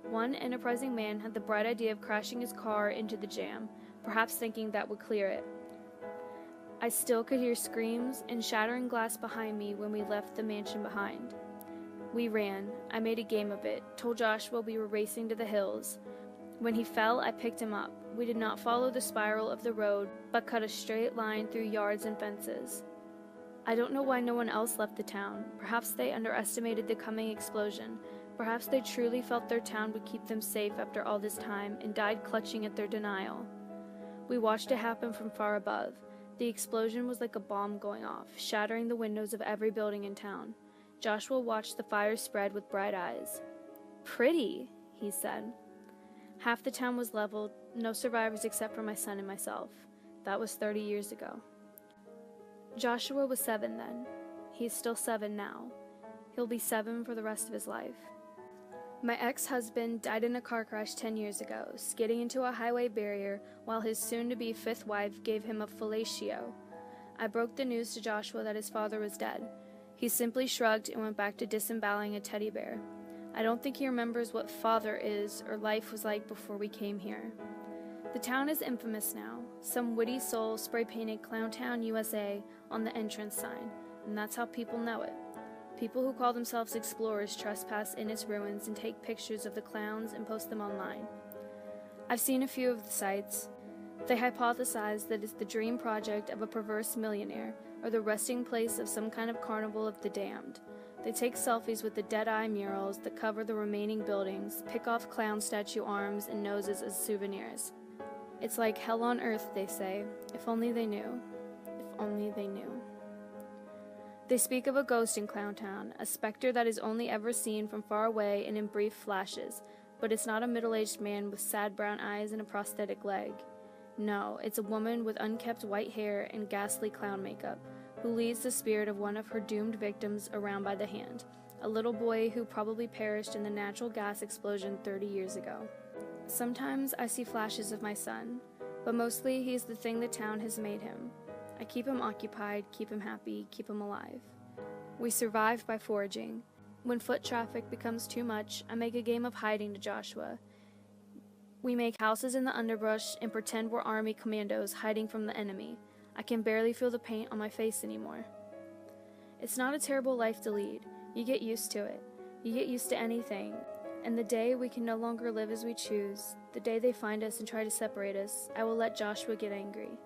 One enterprising man had the bright idea of crashing his car into the jam, perhaps thinking that would clear it. I still could hear screams and shattering glass behind me when we left the mansion behind. We ran. I made a game of it, told Joshua we were racing to the hills. When he fell, I picked him up. We did not follow the spiral of the road, but cut a straight line through yards and fences. I don't know why no one else left the town. Perhaps they underestimated the coming explosion. Perhaps they truly felt their town would keep them safe after all this time and died clutching at their denial. We watched it happen from far above. The explosion was like a bomb going off, shattering the windows of every building in town. Joshua watched the fire spread with bright eyes. "Pretty," he said. Half the town was leveled, no survivors except for my son and myself. That was 30 years ago. Joshua was 7 then. He's still 7 now. He'll be 7 for the rest of his life. My ex-husband died in a car crash 10 years ago, skidding into a highway barrier while his soon-to-be 5th wife gave him a fellatio. I broke the news to Joshua that his father was dead. He simply shrugged and went back to disemboweling a teddy bear. I don't think he remembers what father is or life was like before we came here. The town is infamous now. Some witty soul spray-painted ClownTown, USA on the entrance sign, and that's how people know it. People who call themselves explorers trespass in its ruins and take pictures of the clowns and post them online. I've seen a few of the sites. They hypothesize that it's the dream project of a perverse millionaire or the resting place of some kind of carnival of the damned. They take selfies with the dead-eye murals that cover the remaining buildings, pick off clown statue arms and noses as souvenirs. It's like hell on earth, they say. If only they knew. If only they knew. They speak of a ghost in ClownTown, a specter that is only ever seen from far away and in brief flashes, but it's not a middle-aged man with sad brown eyes and a prosthetic leg. No, it's a woman with unkempt white hair and ghastly clown makeup, who leads the spirit of one of her doomed victims around by the hand, a little boy who probably perished in the natural gas explosion 30 years ago. Sometimes I see flashes of my son, but mostly he is the thing the town has made him. I keep him occupied, keep him happy, keep him alive. We survive by foraging. When foot traffic becomes too much, I make a game of hiding to Joshua. We make houses in the underbrush and pretend we're army commandos hiding from the enemy. I can barely feel the paint on my face anymore. It's not a terrible life to lead. You get used to it. You get used to anything. And the day we can no longer live as we choose, the day they find us and try to separate us, I will let Joshua get angry.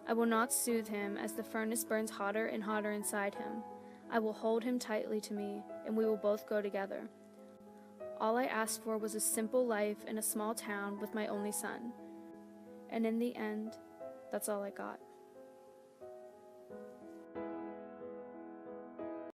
I will not soothe him as the furnace burns hotter and hotter inside him. I will hold him tightly to me, and we will both go together. All I asked for was a simple life in a small town with my only son. And in the end, that's all I got.